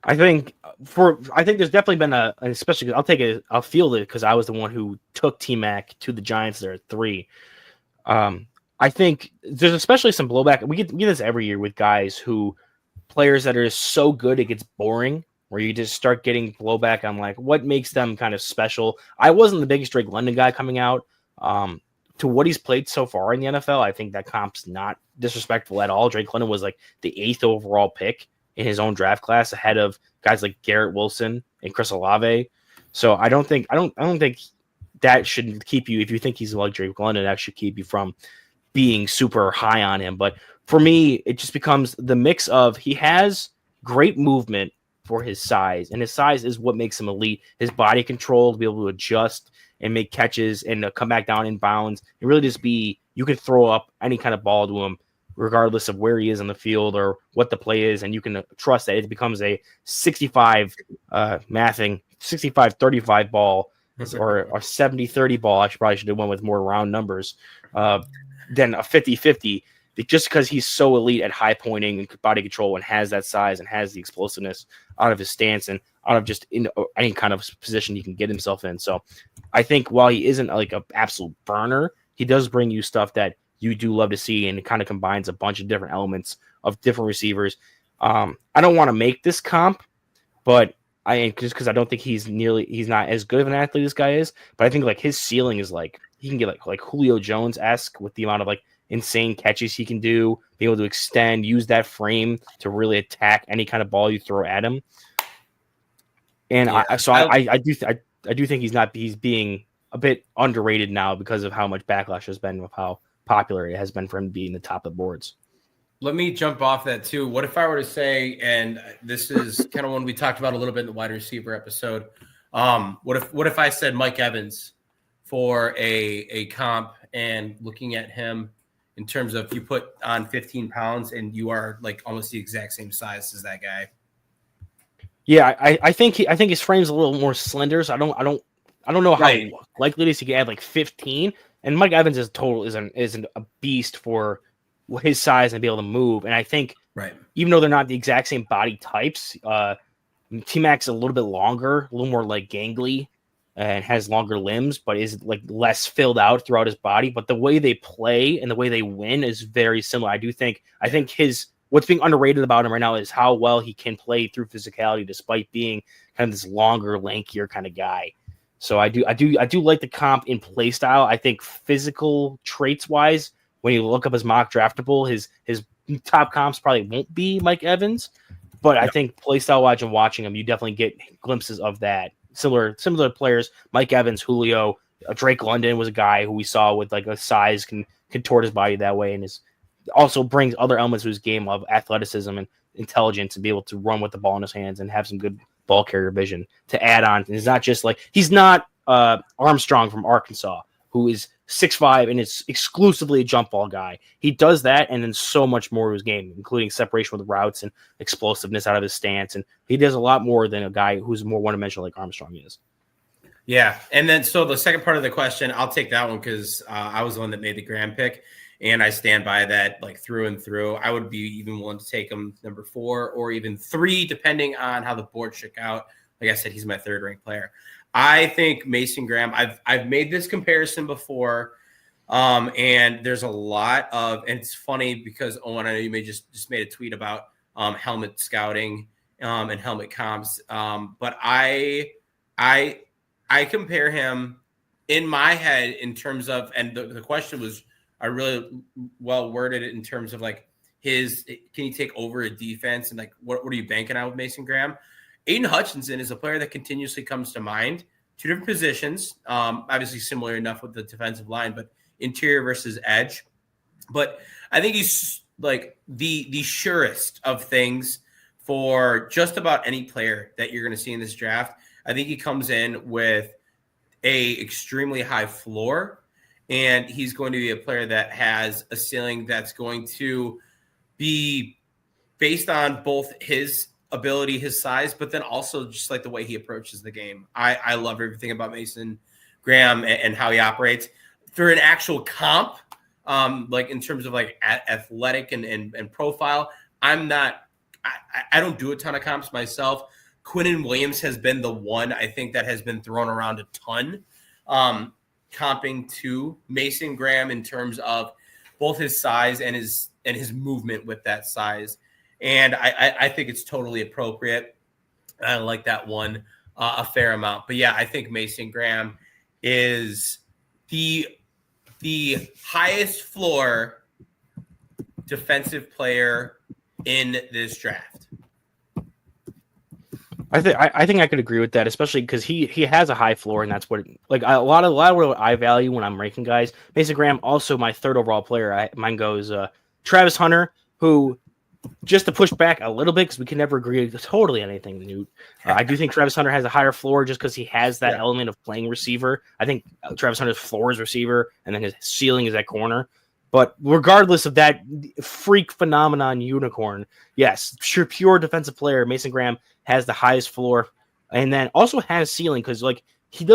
I think there's definitely been especially I'll field it because I was the one who took T-Mac to the Giants there at 3. I think there's especially some blowback. We get this every year with players that are so good it gets boring, where you just start getting blowback on like what makes them kind of special. I wasn't the biggest Drake London guy coming out. To what he's played so far in the NFL, I think that comp's not disrespectful at all. Drake London was like the 8th overall pick in his own draft class, ahead of guys like Garrett Wilson and Chris Olave. So I don't think that should keep you, if you think he's like Drake London, that should keep you from being super high on him. But for me, it just becomes the mix of he has great movement for his size, and his size is what makes him elite. His body control to be able to adjust and make catches and come back down in bounds and really just you can throw up any kind of ball to him, regardless of where he is on the field or what the play is, and you can trust that it becomes a 65-35 ball or a 70-30 ball. I probably should have went with more round numbers than a 50-50, just because he's so elite at high pointing and body control and has that size and has the explosiveness out of his stance and out of just in any kind of position he can get himself in. So I think while he isn't like an absolute burner, he does bring you stuff that you do love to see, and it kind of combines a bunch of different elements of different receivers. I don't want to make this comp, but just because I don't think he's not as good of an athlete this guy is, but I think like his ceiling is like he can get like Julio Jones-esque with the amount of like insane catches he can do, be able to extend, use that frame to really attack any kind of ball you throw at him. And I do think he's being a bit underrated now because of how much backlash has been with how popular it has been for him to be in the top of the boards. Let me jump off that too. What if I were to say, and this is kind of one we talked about a little bit in the wide receiver episode. What if I said Mike Evans for a comp, and looking at him in terms of you put on 15 pounds and you are like almost the exact same size as that guy? Yeah, I think his frame's a little more slender, so I don't know how likely it is he can add like 15. And Mike Evans is a beast for his size and be able to move. And I think even though they're not the exact same body types, T-Mac's a little bit longer, a little more like gangly, and has longer limbs, but is like less filled out throughout his body. But the way they play and the way they win is very similar. I think what's being underrated about him right now is how well he can play through physicality, despite being kind of this longer, lankier kind of guy. So I do like the comp in play style. I think physical traits wise, when you look up his mock draftable, his top comps probably won't be Mike Evans, but I think play style wise and watching him, you definitely get glimpses of that. Similar players, Mike Evans, Julio, Drake London was a guy who we saw with like a size can contort his body that way, and also brings other elements to his game of athleticism and intelligence and be able to run with the ball in his hands and have some good ball carrier vision to add on. And it's not just like he's not Armstrong from Arkansas, who is 6'5" and is exclusively a jump ball guy. He does that and then so much more of his game, including separation with routes and explosiveness out of his stance. And he does a lot more than a guy who's more one-dimensional like Armstrong is. Yeah. And then so the second part of the question, I'll take that one because I was the one that made the Graham pick. And I stand by that like through and through. I would be even willing to take him number 4 or even 3, depending on how the board shook out. Like I said, he's my 3rd ranked player. I think Mason Graham, I've made this comparison before. And there's a lot of, and it's funny because Owen, I know you may just made a tweet about helmet scouting and helmet comps. But I I compare him in my head in terms of, and the question was really well worded in terms of like can he take over a defense and like what are you banking on with Mason Graham? Aiden Hutchinson is a player that continuously comes to mind. Two different positions, obviously similar enough with the defensive line, but interior versus edge. But I think he's like the surest of things for just about any player that you're going to see in this draft. I think he comes in with a extremely high floor, and he's going to be a player that has a ceiling that's going to be based on both his ability, his size, but then also just like the way he approaches the game. I love everything about Mason Graham and how he operates. For an actual comp, like in terms of like athletic and profile, I don't do a ton of comps myself. Quinnen Williams has been the one I think that has been thrown around a ton, comping to Mason Graham in terms of both his size and his movement with that size. And I think it's totally appropriate. I like that one a fair amount. But yeah, I think Mason Graham is the highest floor defensive player in this draft. I think I could agree with that, especially because he has a high floor, and that's what a lot of what I value when I'm ranking guys. Mason Graham, also my third overall player. Mine goes Travis Hunter, who, just to push back a little bit because we can never agree totally on anything, Newt. I do think Travis Hunter has a higher floor just because he has that element of playing receiver. I think Travis Hunter's floor is receiver, and then his ceiling is at corner. But regardless of that freak phenomenon unicorn, yes, pure defensive player, Mason Graham has the highest floor, and then also has ceiling because like he's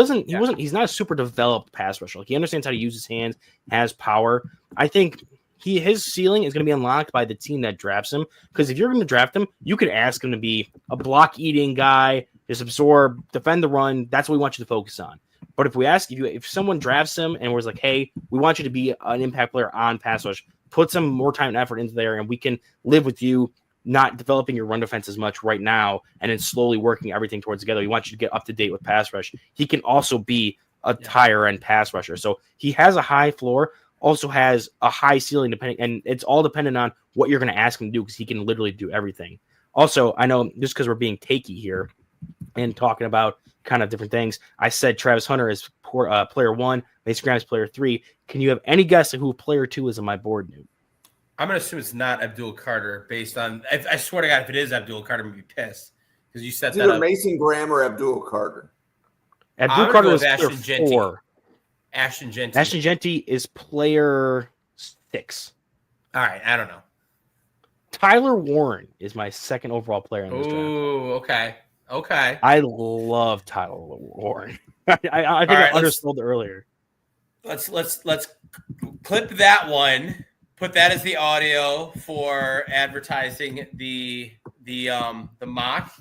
not a super developed pass rusher. Like he understands how to use his hands, has power. I think his ceiling is going to be unlocked by the team that drafts him. Because if you're going to draft him, you could ask him to be a block eating guy, just absorb, defend the run. That's what we want you to focus on. But if someone drafts him and was like, hey, we want you to be an impact player on pass rush, put some more time and effort into there, and we can live with you not developing your run defense as much right now and then slowly working everything towards together. We want you to get up to date with pass rush. He can also be a higher end pass rusher. So he has a high floor, also has a high ceiling, and it's all dependent on what you're going to ask him to do because he can literally do everything. Also, I know just because we're being takey here and talking about kind of different things, I said Travis Hunter is player 1, Mason Graham is player 3. Can you have any guess at who player 2 is on my board, Newt? I'm going to assume it's not Abdul Carter based on – I swear to God, if it is Abdul Carter, I'm going to be pissed because you set that up. Mason Graham or Abdul Carter. Abdul Carter was player 4. Ashton Genty. Ashton Genty is player 6. All right, I don't know. Tyler Warren is my second overall player in this draft. Ooh, okay. I love Tyler Warren. I think I undersold it earlier. Let's clip that one. Put that as the audio for advertising the mock,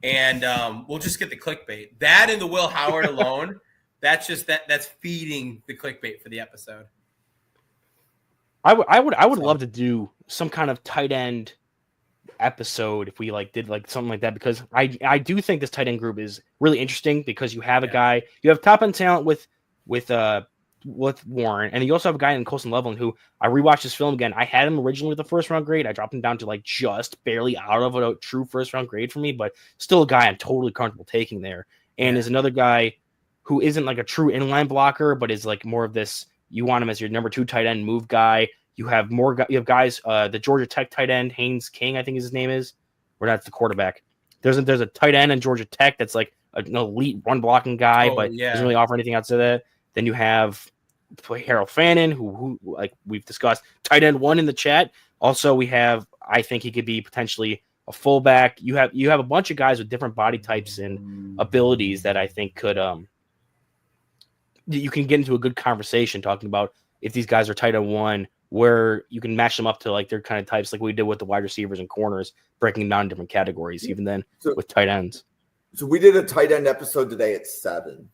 and we'll just get the clickbait. That and the Will Howard alone. That's feeding the clickbait for the episode. I would love to do some kind of tight end episode if we did something like that, because I do think this tight end group is really interesting because you have a guy, you have top end talent with Warren, and you also have a guy in Colson Loveland who I rewatched his film again. I had him originally with a first round grade. I dropped him down to just barely out of a true first round grade for me, but still a guy I'm totally comfortable taking there. And is another guy who isn't a true inline blocker, but is more of this. You want him as your number 2 tight end move guy. You have guys. The Georgia Tech tight end Haynes King, I think his name is, or that's the quarterback. There's a tight end in Georgia Tech that's an elite run blocking guy, but doesn't really offer anything outside of that. Then you have Harold Fannin, who we've discussed, tight end 1 in the chat. Also, we have, I think he could be potentially a fullback. You have a bunch of guys with different body types and abilities that I think could you can get into a good conversation talking about if these guys are tight end 1, where you can match them up to their kind of types, like we did with the wide receivers and corners, breaking down different categories, even then with tight ends. So we did a tight end episode today at 7.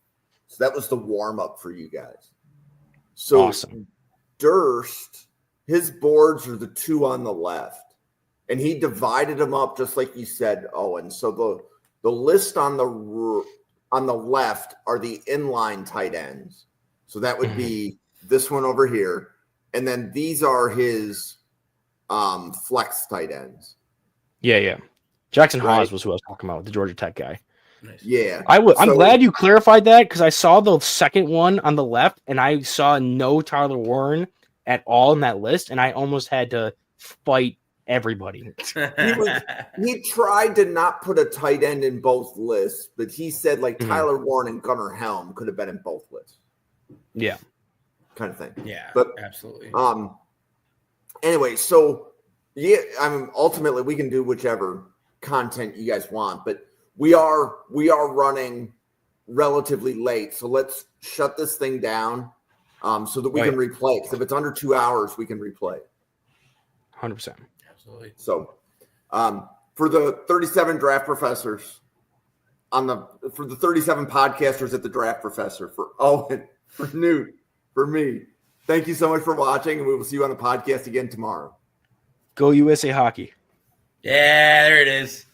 So that was the warm up for you guys. So awesome. Durst, his boards are the 2 on the left, and he divided them up just like you said, Owen. So the list on the on the left are the inline tight ends. So that would be this one over here. And then these are his flex tight ends. Yeah. Jackson Right. Hawes was who I was talking about, the Georgia Tech guy. Nice. Yeah. I'm glad you clarified that because I saw the second one on the left and I saw no Tyler Warren at all in that list, and I almost had to fight everybody. He tried to not put a tight end in both lists, but he said like Tyler Warren and Gunnar Helm could have been in both lists. Yeah. Kind of thing. Yeah, but absolutely. Anyway, so yeah, I mean ultimately we can do whichever content you guys want, but we are running relatively late. So let's shut this thing down so that we can replay it. Because if it's under 2 hours, we can replay it. 100%. Absolutely. So for the 37 draft professors for the 37 podcasters at the Draft Professor, for Owen, for Newt, for me, thank you so much for watching, and we will see you on the podcast again tomorrow. Go USA Hockey. Yeah, there it is.